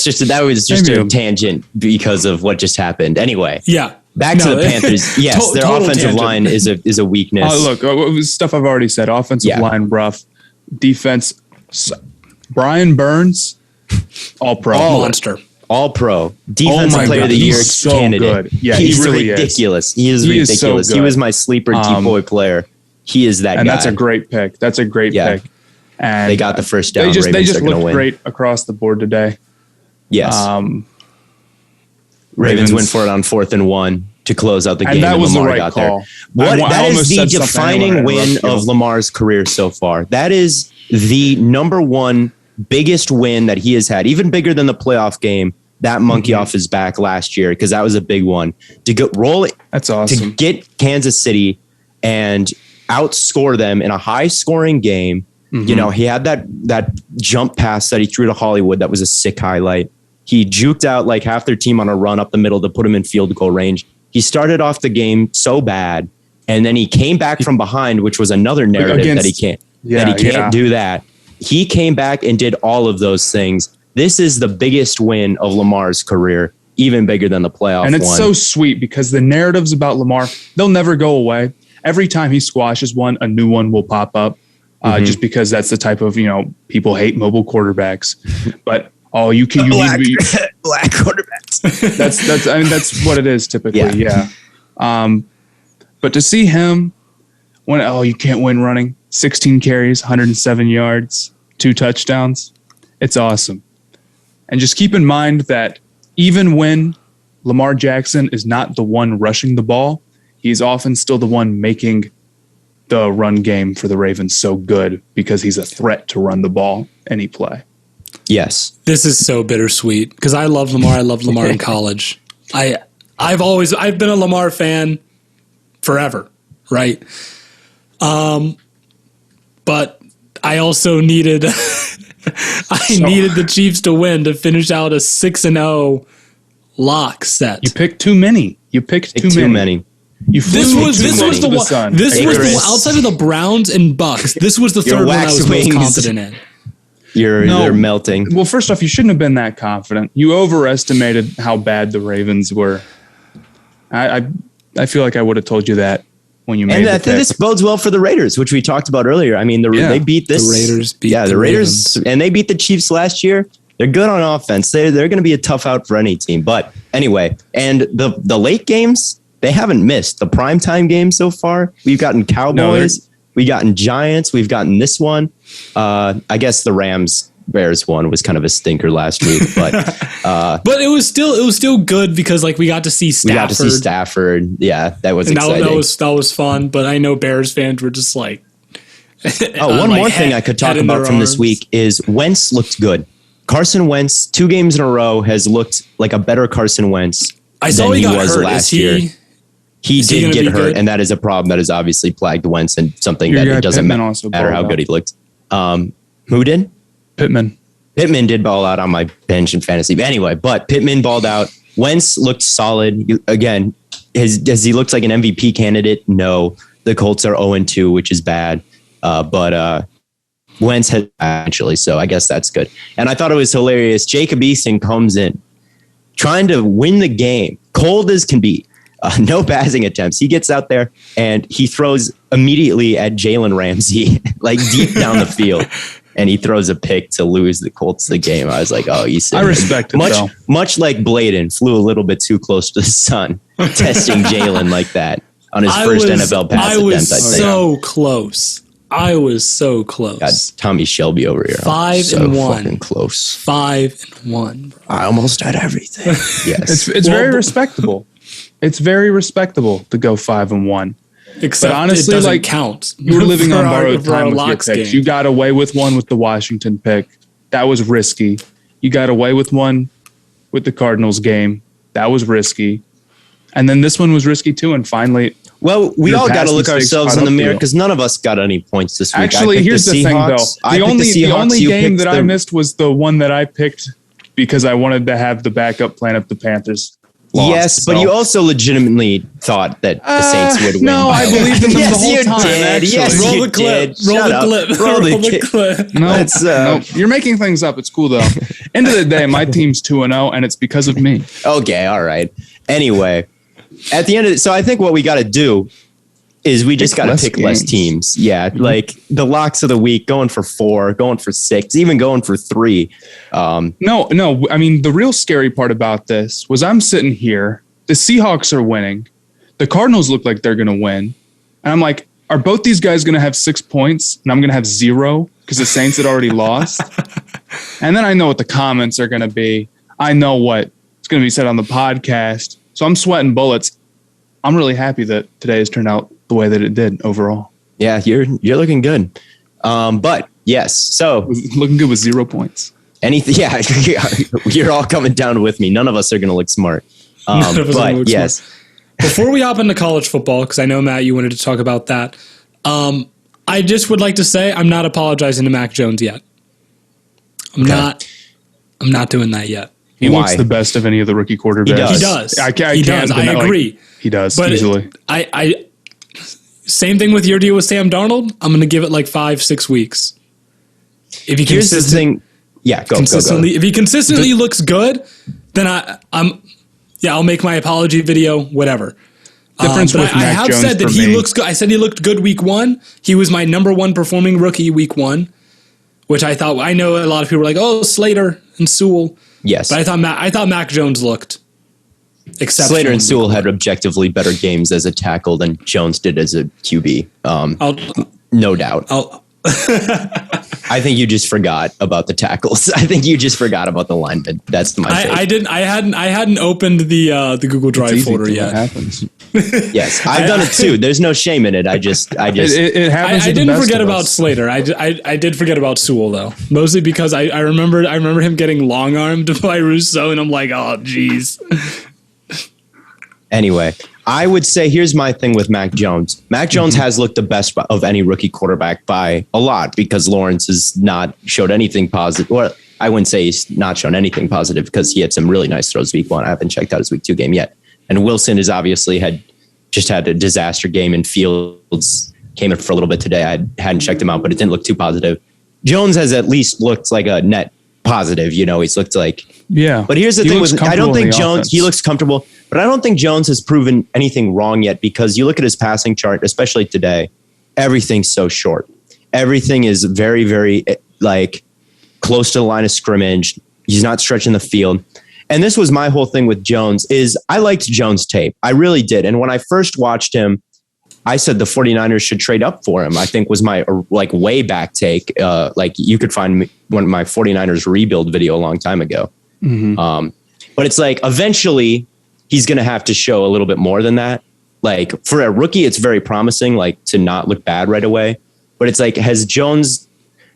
was just a tangent because of what just happened. Anyway. Yeah. Back to the Panthers. Yes, their offensive line is a weakness. Look, stuff I've already said. Offensive line rough. defense. Brian Burns, all pro. Monster. All pro. Defensive player of the year candidate. Good. Yeah, he's really ridiculous. He is ridiculous. He was my sleeper decoy player. He is that guy. And that's a great pick. pick. And they got the first down. They just looked great across the board today. Yes. Ravens win for it on 4th and 1 to close out the game. And that was the right call. That is the defining win of Lamar's career so far. That is the number one biggest win that he has had, even bigger than the playoff game, that monkey off his back last year, because that was a big one. That's awesome. To get Kansas City and outscore them in a high-scoring game. You know, he had that jump pass that he threw to Hollywood. That was a sick highlight. He juked out like half their team on a run up the middle to put him in field goal range. He started off the game so bad, and then he came back from behind, which was another narrative that he can't do that. He came back and did all of those things. This is the biggest win of Lamar's career, even bigger than the playoff one. And it's so sweet because the narratives about Lamar, they'll never go away. Every time he squashes one, a new one will pop up. Just because that's the type of, people hate mobile quarterbacks, but you need to be black quarterbacks. That's what it is typically. Yeah. But to see him you can't win running 16 carries, 107 yards, 2 touchdowns. It's awesome. And just keep in mind that even when Lamar Jackson is not the one rushing the ball, he's often still the one making the run game for the Ravens so good because he's a threat to run the ball any play. Yes. This is so bittersweet because I love Lamar. I loved Lamar in college. I've been a Lamar fan forever, right? But I also needed needed the Chiefs to win to finish out a 6-0 lock set. You picked too many. Too many. This was the one. This was the outside of the Browns and Bucks. This was the third one I was most confident in. They're melting. Well, first off, you shouldn't have been that confident. You overestimated how bad the Ravens were. I feel like I would have told you that when you made the pick. This bodes well for the Raiders, which we talked about earlier. I mean, they beat this. The Raiders beat the Raiders, and they beat the Chiefs last year. They're good on offense. They're going to be a tough out for any team. But anyway, and the late games, they haven't missed. The primetime games so far, we've gotten Cowboys, we've gotten Giants, we've gotten this one. I guess the Rams-Bears one was kind of a stinker last week, but it was still good because we got to see Stafford. Yeah, that was exciting. That was fun. But I know Bears fans were just like, one more thing I could talk about from this week is Wentz looked good. Carson Wentz, 2 games in a row, has looked like a better Carson Wentz than he was last year. He did get hurt, and that is a problem that has obviously plagued Wentz and something that it doesn't matter how good he looked. Who did? Pittman. Pittman did ball out on my bench in fantasy. But anyway, Pittman balled out. Wentz looked solid. Again, has he looked like an MVP candidate? No. The Colts are 0-2, which is bad. But Wentz had actually, so I guess that's good. And I thought it was hilarious. Jacob Eason comes in trying to win the game, cold as can be. No passing attempts. He gets out there and he throws immediately at Jalen Ramsey, deep down the field. And he throws a pick to lose the Colts the game. I was like, Eason. I respect it, much like Blaiden flew a little bit too close to the sun, testing Jalen like that on his first NFL pass attempt. I was so close. Got Tommy Shelby over here. 5-1. Fucking close. 5-1. Bro. I almost had everything. Yes. It's very respectable. It's very respectable to go 5-1. Except but honestly, it doesn't count. You're living on borrowed time with your picks. Game. You got away with one with the Washington pick. That was risky. You got away with one with the Cardinals game. That was risky. And then this one was risky too. And finally, we all got to look ourselves in the mirror because none of us got any points this week. Actually, here's the thing, though. The only game that I missed was the one that I picked because I wanted to have the backup plan if the Panthers lost. Yes, but you also legitimately thought that the Saints would win. No, I believed in them the whole time. Yes, roll the clip. Roll the clip. No, you're making things up. It's cool, though. End of the day, my team's 2-0, and it's because of me. Okay, all right. Anyway, at the end of it, so I think what we got to do is we just got to pick less teams. Yeah. Mm-hmm. Like the locks of the week, going for 4, going for 6, even going for 3. No. I mean, the real scary part about this was I'm sitting here. The Seahawks are winning. The Cardinals look like they're going to win. And I'm like, are both these guys going to have 6 points? And I'm going to have 0 because the Saints had already lost. And then I know what the comments are going to be. I know what it's going to be said on the podcast. So I'm sweating bullets. I'm really happy that today has turned out the way that it did overall. Yeah, you're looking good. But yes, so looking good with 0 points. Anything? Yeah, you're all coming down with me. None of us are going to look smart. But yes. Smart. Before we hop into college football, because I know, Matt, you wanted to talk about that, I just would like to say I'm not apologizing to Mac Jones yet. I'm not doing that yet. He looks the best of any of the rookie quarterbacks. He does. I agree. Like, he does, but easily. Same thing with your deal with Sam Darnold. I'm going to give it like 5-6 weeks. If he Here's the thing. Yeah, go. If he consistently looks good, then I'll make my apology video, whatever. Difference with Mac I have Jones said that he looks good. I said he looked good week 1. He was my number 1 performing rookie week 1, which I know a lot of people were like, oh, Slater and Sewell. Yes. But I thought Mac Jones looked exceptional. Slater and Sewell had objectively better games as a tackle than Jones did as a QB. No doubt. I think you just forgot about the tackles. I think you just forgot about the linemen. That's my take. I hadn't opened the Google Drive folder yet. Happens. Yes, I've done it too. There's no shame in it. It happens. I didn't forget about Slater. I did forget about Sewell though, mostly because I remember him getting long armed by Rousseau, and I'm like, oh geez. Anyway, I would say here's my thing with Mac Jones. Mac Jones has looked the best of any rookie quarterback by a lot because Lawrence has not showed anything positive. Well, I wouldn't say he's not shown anything positive because he had some really nice throws week 1. I haven't checked out his week 2 game yet. And Wilson has obviously had a disaster game, and Fields came in for a little bit today. I hadn't checked him out, but it didn't look too positive. Jones has at least looked like a net positive. He's looked like, yeah. But here's the thing with, I don't think Jones, he looks comfortable, but I don't think Jones has proven anything wrong yet because you look at his passing chart, especially today, everything's so short. Everything is very, very like close to the line of scrimmage. He's not stretching the field. And this was my whole thing with Jones is I liked Jones' tape. I really did. And when I first watched him, I said the 49ers should trade up for him. I think was my like way back take. Like you could find one of my 49ers rebuild video a long time ago. Mm-hmm. But it's like eventually he's going to have to show a little bit more than that. Like for a rookie, it's very promising, like to not look bad right away. But it's like Jones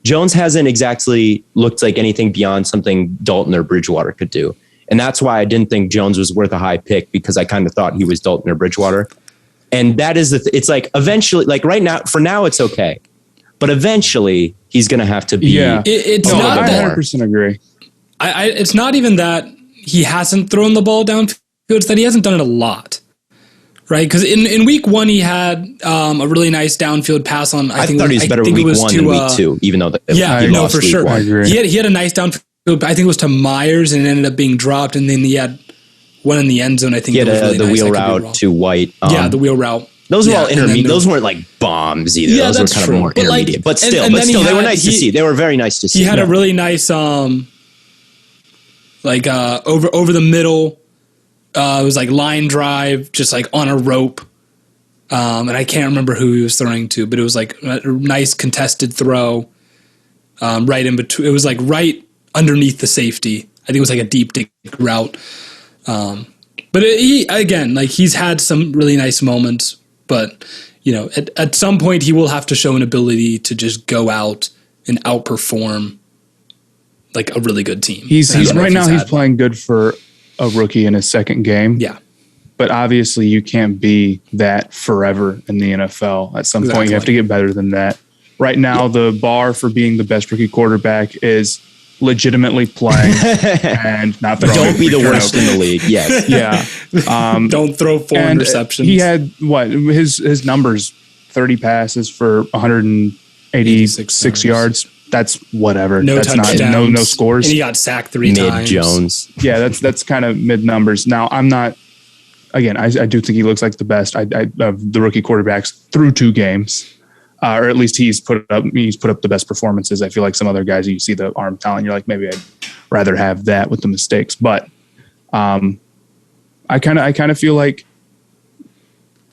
hasn't exactly looked like anything beyond something Dalton or Bridgewater could do. And that's why I didn't think Jones was worth a high pick because I kind of thought he was Dalton or Bridgewater. And that is it's like eventually, like right now, for now, it's okay. But eventually he's going to have to be. Yeah, it's not I 100% agree. It's not even that he hasn't thrown the ball downfield. It's that he hasn't done it a lot. Right? Because in week 1, he had a really nice downfield pass on. I thought he was better week 1 than week 2, even though he lost for sure. He had a nice downfield. I think it was to Myers and it ended up being dropped. And then he had one in the end zone. I think he had the wheel route to White. The wheel route. Those were all intermediate. Those weren't like bombs either. Yeah, those were kind of more intermediate. But still, they were nice to see. They were very nice to see. He had a really nice, over the middle. It was like line drive, just like on a rope. And I can't remember who he was throwing to, but it was like a nice contested throw. Right in between. It was like right underneath the safety. I think it was like a deep dig route. But he's had some really nice moments, but at some point he will have to show an ability to just go out and outperform like a really good team. He's playing good for a rookie in his second game. Yeah. But obviously you can't be that forever in the NFL. At some point you have to get better than that. Right now, the bar for being the best rookie quarterback is legitimately playing and not throwing. Don't be the worst in the league. Yes. Yeah. Don't throw 4 interceptions. He had his numbers, 30 passes for 186 yards. That's whatever. No touchdowns. No scores. And he got sacked 3 times. Mid Jones. Yeah, that's kind of mid numbers. Now I'm not again, I do think he looks like the best of the rookie quarterbacks through 2 games. Or at least he's put up the best performances. I feel like some other guys, you see the arm talent, you're like, maybe I'd rather have that with the mistakes. But I kind of feel like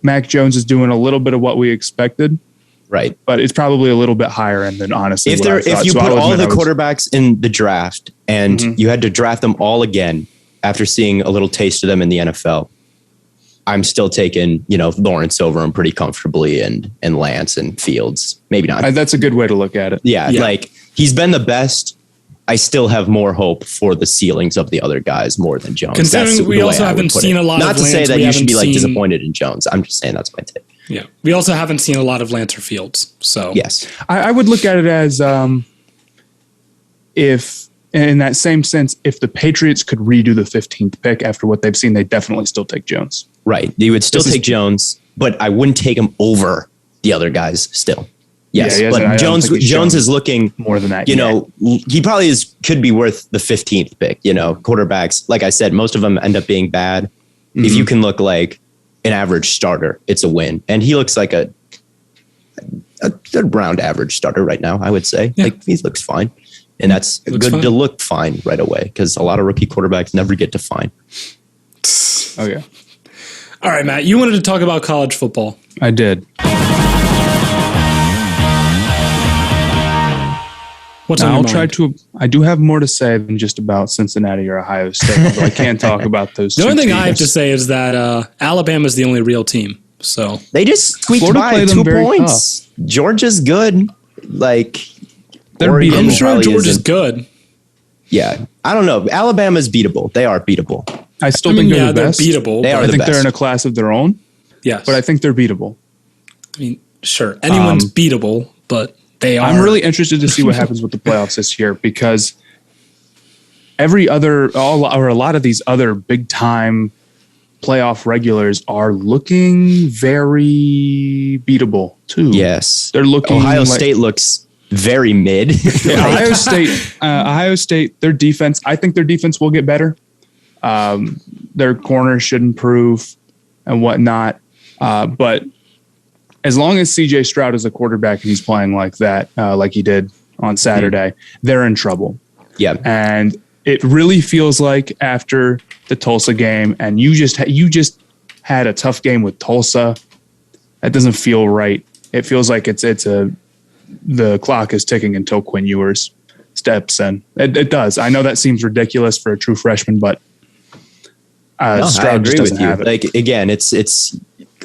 Mac Jones is doing a little bit of what we expected. Right. But it's probably a little bit higher end than honestly. If you put all the quarterbacks in the draft and you had to draft them all again after seeing a little taste of them in the NFL, I'm still taking, Lawrence over him pretty comfortably and Lance and Fields. Maybe not. That's a good way to look at it. Yeah. Like he's been the best. I still have more hope for the ceilings of the other guys more than Jones. Considering we also haven't seen a lot of Lance. Not to say that you should be like disappointed in Jones. I'm just saying that's my take. Yeah. We also haven't seen a lot of Lance or Fields. So yes, I would look at it as if in that same sense, if the Patriots could redo the 15th pick after what they've seen, they definitely still take Jones. Right. You would still take Jones, but I wouldn't take him over the other guys still. Yes, but Jones is looking more than that. He probably could be worth the 15th pick. Quarterbacks, like I said, most of them end up being bad. Mm-hmm. If you can look like an average starter, it's a win. And he looks like a round average starter right now, I would say. Yeah. Like he looks fine. And that's good to look fine right away because a lot of rookie quarterbacks never get to fine. Oh, yeah. All right, Matt, you wanted to talk about college football. I did. What's on your mind? I do have more to say than just about Cincinnati or Ohio State, so I can't talk about those two. The only thing teams. I have to say is that Alabama's the only real team. So they just squeaked by 2 points. Tough. Georgia's good. Like I'm sure Georgia's good. Yeah. I don't know. Alabama's beatable. They are beatable. I still think they're the best. Beatable. I think they're in a class of their own. Yes. But I think they're beatable. I mean, sure. Anyone's beatable, but they are. I'm really interested to see what happens with the playoffs this year because a lot of these other big time playoff regulars are looking very beatable too. Yes. They're looking Ohio State looks very mid. Ohio State, their defense, I think their defense will get better. Their corners should improve and whatnot. But as long as CJ Stroud is a quarterback and he's playing like that, like he did on Saturday, they're in trouble. Yeah. And it really feels like after the Tulsa game, and you just had a tough game with Tulsa, that doesn't feel right. It feels like the clock is ticking until Quinn Ewers steps in. It does. I know that seems ridiculous for a true freshman, but Stroud I agree with you. Have it. Like again, it's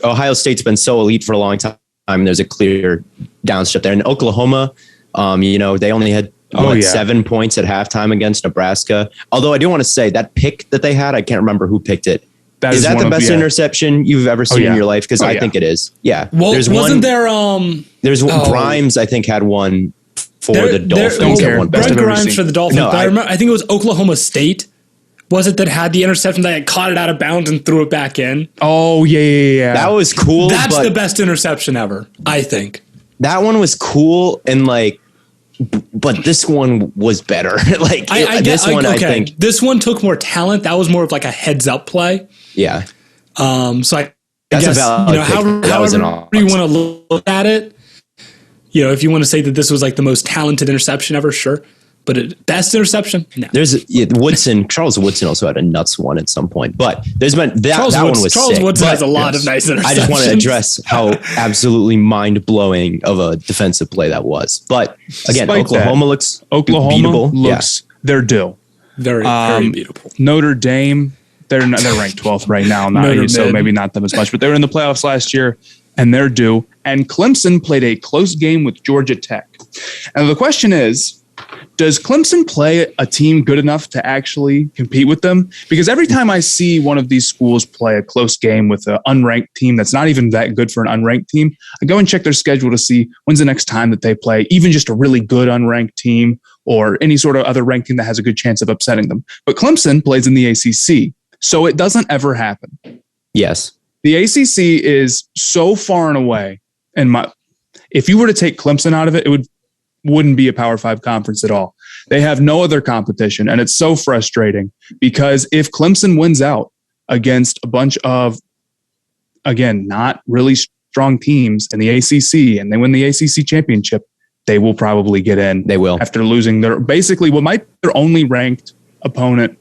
Ohio State's been so elite for a long time. There's a clear downstep there. In Oklahoma, they only had 7 points at halftime against Nebraska. Although I do want to say that pick that they had, I can't remember who picked it. Is that the best interception you've ever seen in your life? Because I think it is. Yeah. Well, There's Grimes, I think, had one for the Dolphins at one point. Greg Grimes for the Dolphins. No, I think it was Oklahoma State. Was it that had the interception that caught it out of bounds and threw it back in? Oh, yeah. That was cool. That's the best interception ever, I think. That one was cool and but this one was better. I think this one took more talent. That was more of like a heads up play. Yeah. So I guess however you want to look at it, if you want to say that this was like the most talented interception ever, sure. But best interception? No. Charles Woodson also had a nuts one at some point. But there's been that one was Charles sick. Woodson has a lot of nice interceptions. I just want to address how absolutely mind-blowing of a defensive play that was. But again, Oklahoma looks beatable. They're due. Very, very beatable. Notre Dame, they're ranked 12th right now. So maybe not them as much. But they were in the playoffs last year, and they're due. And Clemson played a close game with Georgia Tech. And the question is, does Clemson play a team good enough to actually compete with them? Because every time I see one of these schools play a close game with an unranked team that's not even that good for an unranked team, I go and check their schedule to see when's the next time that they play even just a really good unranked team or any sort of other ranked team that has a good chance of upsetting them. But Clemson plays in the ACC, so it doesn't ever happen. Yes. The ACC is so far and away, and if you were to take Clemson out of it, wouldn't be a Power 5 conference at all. They have no other competition, and it's so frustrating because if Clemson wins out, against a bunch of, again, not really strong teams in the ACC, and they win the ACC championship, they will probably get in. They will. After losing their only ranked opponent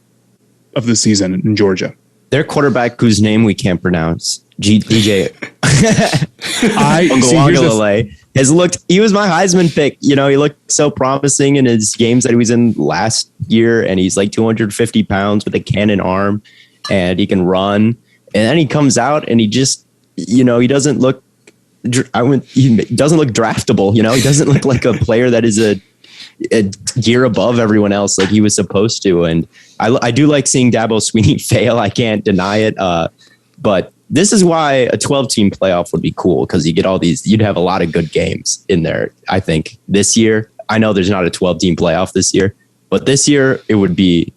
of the season in Georgia. Their quarterback, whose name we can't pronounce, DJ has looked. He was my Heisman pick. You know, he looked so promising in his games that he was in last year, and he's like 250 pounds with a cannon arm, and he can run. And then he comes out, and he just, you know, he doesn't look. He doesn't look draftable. You know, he doesn't look like a player that is a year above everyone else like he was supposed to. And I do like seeing Dabo Swinney fail. I can't deny it. But this is why a 12-team playoff would be cool, because you get all these, you'd have a lot of good games in there. I think this year, I know there's not a 12-team playoff this year, but this year it would be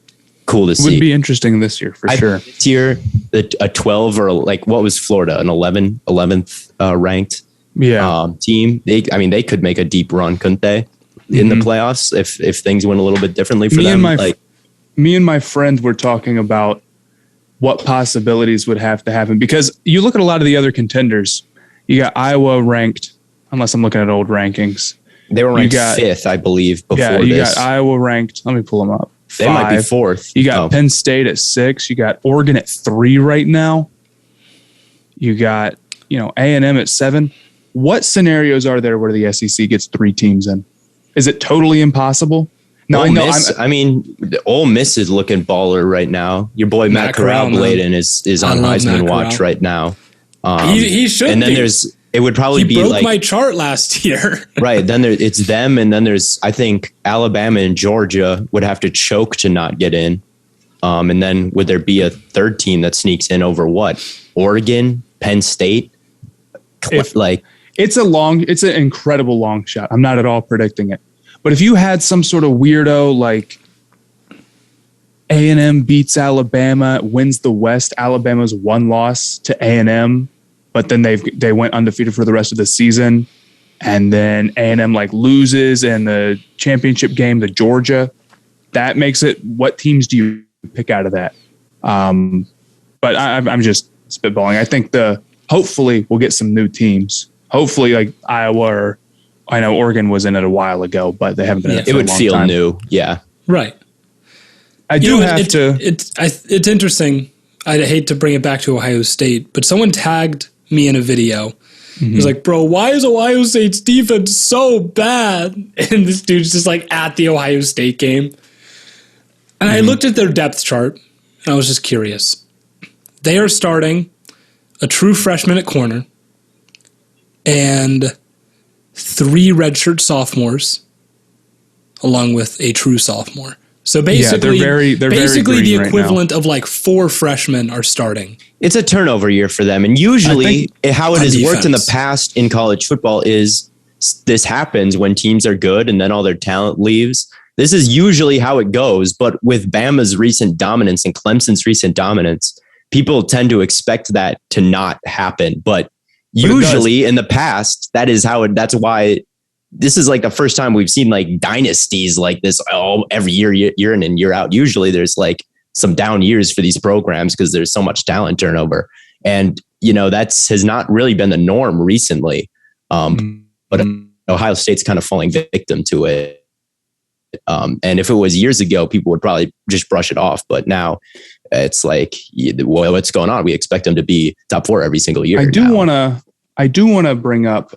cool to see. It would be interesting this year for sure. This year, a 12 or like, what was Florida, an 11th ranked team? They could make a deep run, couldn't they? In the playoffs, if things went a little bit differently for them. Me and my friend were talking about what possibilities would have to happen, because you look at a lot of the other contenders. You got Iowa ranked, unless I'm looking at old rankings. They were ranked 5th, I believe, before this. You got Iowa ranked. Let me pull them up. 5. They might be 4th. You got Penn State at 6. You got Oregon at 3 right now. You got, A&M at 7. What scenarios are there where the SEC gets 3 teams in? Is it totally impossible? No, Ole Miss is looking baller right now. Your boy Matt Corral Blaiden is on Heisman watch right now. He should. And then it would probably be broke my chart last year. Right. Then it's them, and then there's, I think, Alabama and Georgia would have to choke to not get in. And then would there be a third team that sneaks in over what? Oregon, Penn State? It's an incredible long shot. I'm not at all predicting it. But if you had some sort of weirdo like A&M beats Alabama, wins the West, Alabama's one loss to A&M, but then they went undefeated for the rest of the season, and then A&M loses in the championship game to Georgia, that makes it, what teams do you pick out of that? But I'm just spitballing. I think hopefully we'll get some new teams. Hopefully Iowa, or I know Oregon was in it a while ago, but they haven't been in it for a long time. It would feel new. Yeah. Right. It's interesting. I'd hate to bring it back to Ohio State, but someone tagged me in a video. Mm-hmm. He was like, bro, why is Ohio State's defense so bad? And this dude's just at the Ohio State game. And I looked at their depth chart, and I was just curious. They are starting a true freshman at corner and 3 redshirt sophomores, along with a true sophomore. So basically, they're basically the equivalent of 4 freshmen are starting. It's a turnover year for them. And usually how it has worked in the past in college football is this happens when teams are good and then all their talent leaves. This is usually how it goes. But with Bama's recent dominance and Clemson's recent dominance, people tend to expect that to not happen. But usually in the past, that's why this is the first time we've seen dynasties like this every year in and year out. Usually there's some down years for these programs because there's so much talent turnover. And, has not really been the norm recently. But Ohio State's kind of falling victim to it. And if it was years ago, people would probably just brush it off. But now it's what's going on? We expect them to be top 4 every single year. I do want to bring up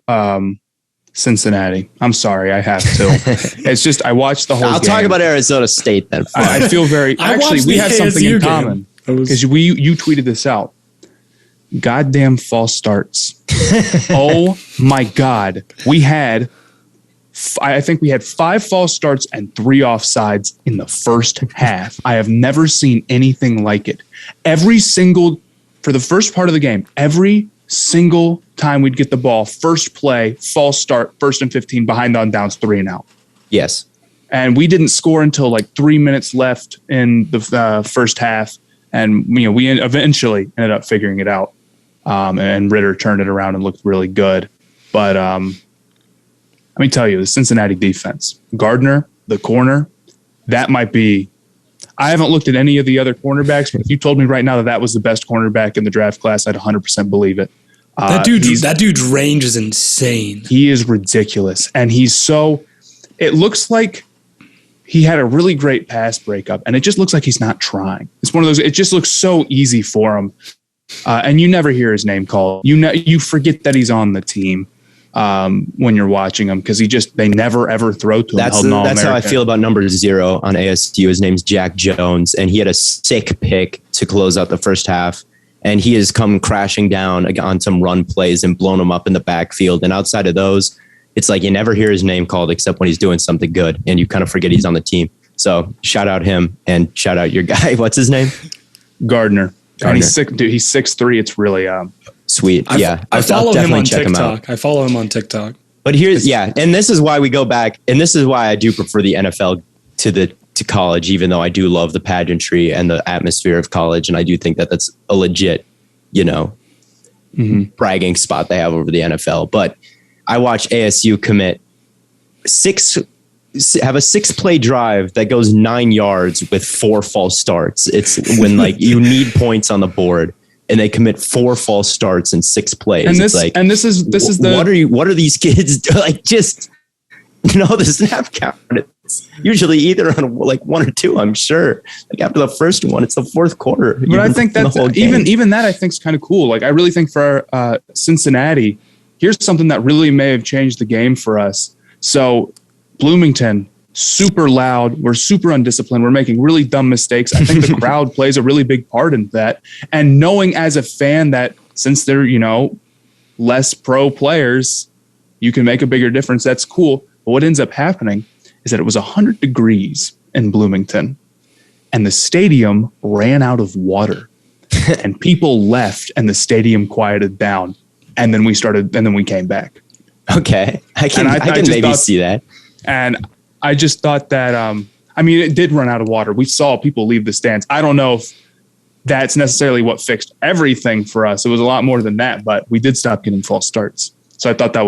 Cincinnati. I'm sorry, I have to. It's just I watched the whole game. I'll talk about Arizona State then. I feel very actually we have something in common because you tweeted this out. Goddamn false starts. Oh my God. I think we had 5 false starts and 3 offsides in the first half. I have never seen anything like it. For the first part of the game, every single time we'd get the ball, first play, false start, 1st and 15, behind on downs, 3 and out. Yes. And we didn't score until 3 minutes left in the first half. And, we eventually ended up figuring it out. And Ritter turned it around and looked really good. But let me tell you, the Cincinnati defense, Gardner, the corner, that might be I haven't looked at any of the other cornerbacks, but if you told me right now that was the best cornerback in the draft class, I'd 100% believe it. That dude's range is insane. He is ridiculous. And it looks like he had a really great pass breakup, and it just looks like he's not trying. It's one of those, it just looks so easy for him. And you never hear his name called. You forget that he's on the team when you're watching him, because they never ever throw to him. That's how I feel about number 0 on ASU. His name's Jack Jones, and he had a sick pick to close out the first half. And he has come crashing down on some run plays and blown him up in the backfield. And outside of those, it's like you never hear his name called except when he's doing something good, and you kind of forget he's on the team. So shout out him and shout out your guy. What's his name? Gardner. And he's 6'3". It's really sweet. I follow him on TikTok. I follow him on TikTok. But and this is why we go back, and this is why I do prefer the NFL to college, even though I do love the pageantry and the atmosphere of college, and I do think that that's a legit, bragging spot they have over the NFL. But I watched ASU commit have a 6-play drive that goes 9 yards with 4 false starts. It's when you need points on the board, and they commit 4 false starts in 6 plays. And this is what are these kids just the snap count? It's usually either on 1 or 2. I'm sure. After the first one, it's the fourth quarter. But I think that's even that I think is kind of cool. I really think for Cincinnati, here's something that really may have changed the game for us. So Bloomington, super loud. We're super undisciplined. We're making really dumb mistakes. I think the crowd plays a really big part in that. And knowing as a fan that since they're, less pro players, you can make a bigger difference. That's cool. But what ends up happening is that it was 100 degrees in Bloomington, and the stadium ran out of water and people left, and the stadium quieted down. And then we came back. Okay. I can maybe see that. And I just thought that, it did run out of water. We saw people leave the stands. I don't know if that's necessarily what fixed everything for us. It was a lot more than that, but we did stop getting false starts. So I thought that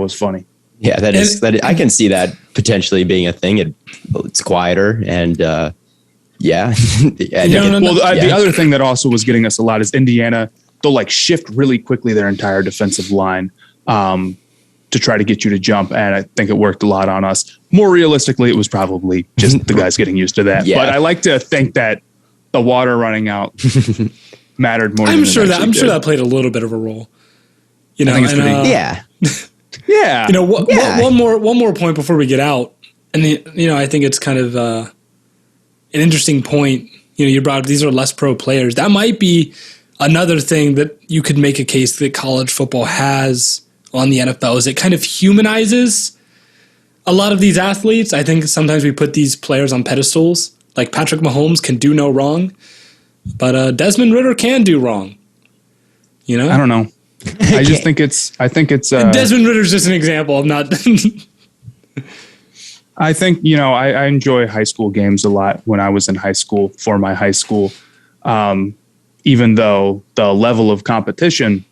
was funny. Yeah, I can see that potentially being a thing. It's quieter and the other thing that also was getting us a lot is Indiana. They'll shift really quickly their entire defensive line to try to get you to jump, and I think it worked a lot on us. More realistically, it was probably just the guys getting used to that. Yeah. But I like to think that the water running out mattered more. I'm sure that played a little bit of a role. I think it's pretty. Yeah. One more point before we get out, and I think it's kind of an interesting point. You brought up these are less pro players. That might be another thing that you could make a case that college football has on the NFL is it kind of humanizes a lot of these athletes. I think sometimes we put these players on pedestals. Like Patrick Mahomes can do no wrong, but Desmond Ridder can do wrong. I don't know. I think it's Desmond Ridder's just an example of not. I think, I enjoy high school games a lot when I was in high school for my high school. Even though the level of competition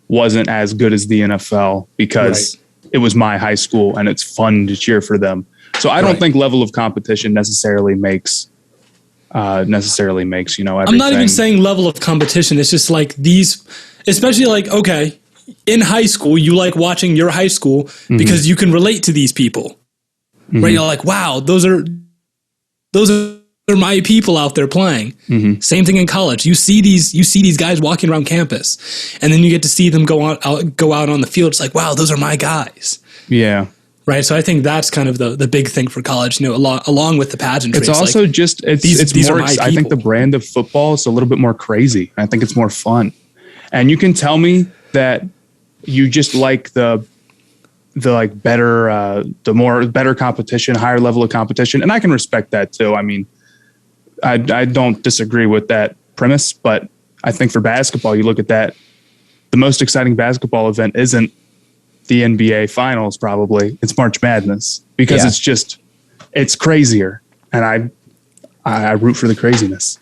wasn't as good as the NFL because it was my high school and it's fun to cheer for them. So I don't think level of competition necessarily makes everything. I'm not even saying level of competition. It's just these, especially okay, in high school, you like watching your high school because you can relate to these people, right? You're like, wow, those are my people out there playing. Same thing in college. You see these guys walking around campus, and then you get to see them go out on the field. It's like, wow, those are my guys. Yeah. Right. So I think that's kind of the big thing for college, along with the pageantry. It's also these more, I think the brand of football is a little bit more crazy. I think it's more fun. And you can tell me that you just like the better competition, higher level of competition. And I can respect that too. I don't disagree with that premise, but I think for basketball, you look at that, the most exciting basketball event isn't the NBA finals. Probably it's March Madness because it's crazier. And I root for the craziness.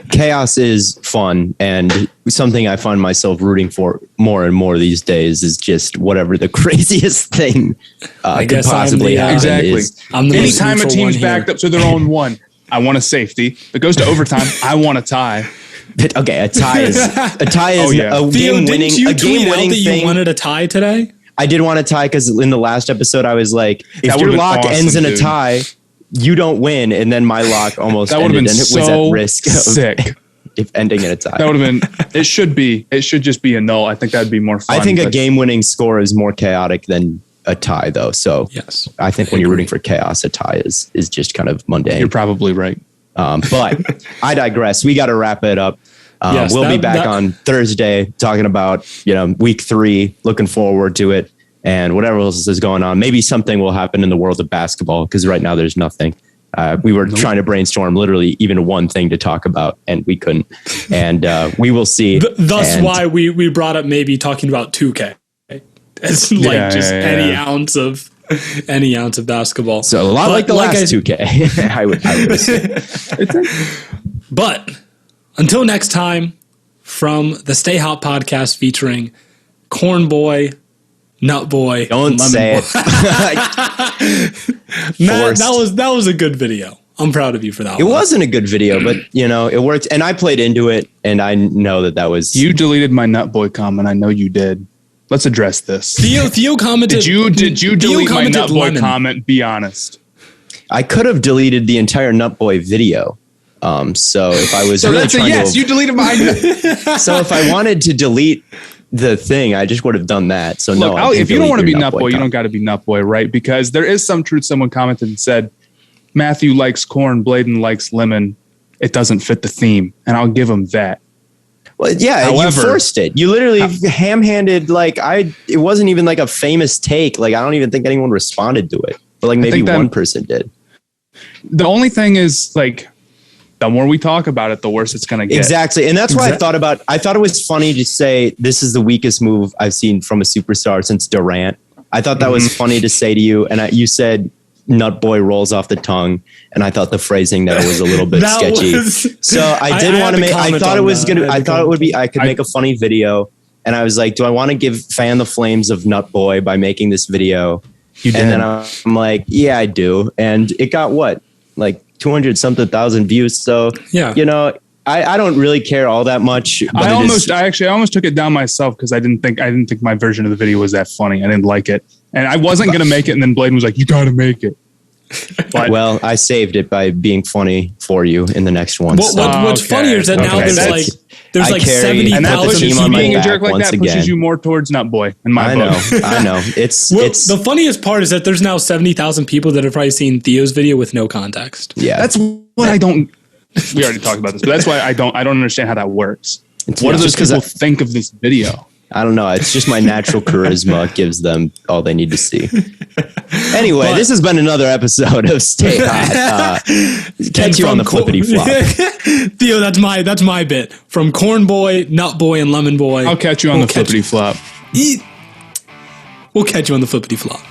chaos is fun, and something I find myself rooting for more and more these days is just whatever the craziest thing could possibly happen. Exactly. Anytime a team's backed up to their own one, I want a safety. If it goes to overtime, I want a tie. Okay, a tie is a game winning. A game winning thing. You wanted a tie today. I did want a tie because in the last episode I was like, if your lock ends in a tie, you don't win, and then my lock almost ended, and it was at risk of if ending in a tie. That would have been. It should just be a null. I think that'd be more fun. I think a game-winning score is more chaotic than a tie, though. So yes, I think when you're rooting for chaos, a tie is just kind of mundane. You're probably right. But I digress. We got to wrap it up. We'll be back on Thursday talking about week 3. Looking forward to it. And whatever else is going on, maybe something will happen in the world of basketball, because right now there's nothing. We were trying to brainstorm literally even one thing to talk about, and we couldn't. And we will see. Thus why we brought up maybe talking about 2K. It's any ounce of basketball. So a lot like the last 2K, I would assume. But until next time, from the Stay Hot podcast featuring Corn Boy, Nut Boy, don't say it. Matt, that was a good video. I'm proud of you for that. It wasn't a good video, but it worked, and I played into it, and I know that was. You deleted my Nut Boy comment. I know you did. Let's address this. Theo commented. Did you delete my Nut Boy comment? Be honest. I could have deleted the entire Nut Boy video. So if I was really trying to, you deleted mine. So if I wanted to delete the thing, I just would have done that. So look, no, if you don't want to be Nut Boy, you don't got to be Nut Boy, right? Because there is some truth. Someone commented and said, Matthew likes corn, Blaiden likes lemon. It doesn't fit the theme, and I'll give him that. Well, yeah, however, you forced it. You literally ham-handed. It wasn't even like a famous take. Like, I don't even think anyone responded to it, but like maybe one person did. The only thing is, like, the more we talk about it, the worse it's going to get. Exactly. And that's why I thought it was funny to say this is the weakest move I've seen from a superstar since Durant. I thought that was funny to say to you. And you said Nut Boy rolls off the tongue. And I thought the phrasing there was a little bit sketchy. So I did want to make, I thought it was going to, I thought it would be, I could make a funny video. And I was like, do I want to give fan the flames of Nut Boy by making this video? You did. And then I'm like, yeah, I do. And it got what? Like 200 something thousand views. So, yeah, I don't really care all that much. I almost took it down myself because I didn't think my version of the video was that funny. I didn't like it. And I wasn't going to make it. And then Blaiden was like, you got to make it. But, well, I saved it by being funny for you in the next one. What's funnier is that now there's like 70,000 and that pushes you being a jerk like that pushes you more towards Nut Boy in my book. I know. It's the funniest part is that there's now 70,000 people that have probably seen Theo's video with no context. Yeah, that's what I don't. We already talked about this, but that's why I don't understand how that works. What do those people think of this video? I don't know. It's just my natural charisma gives them all they need to see. Anyway, this has been another episode of Stay Hot. Catch you on the flippity flop. Theo, that's my bit. From Corn Boy, Nut Boy, and Lemon Boy. I'll catch you on the flippity flop. We'll catch you on the flippity flop.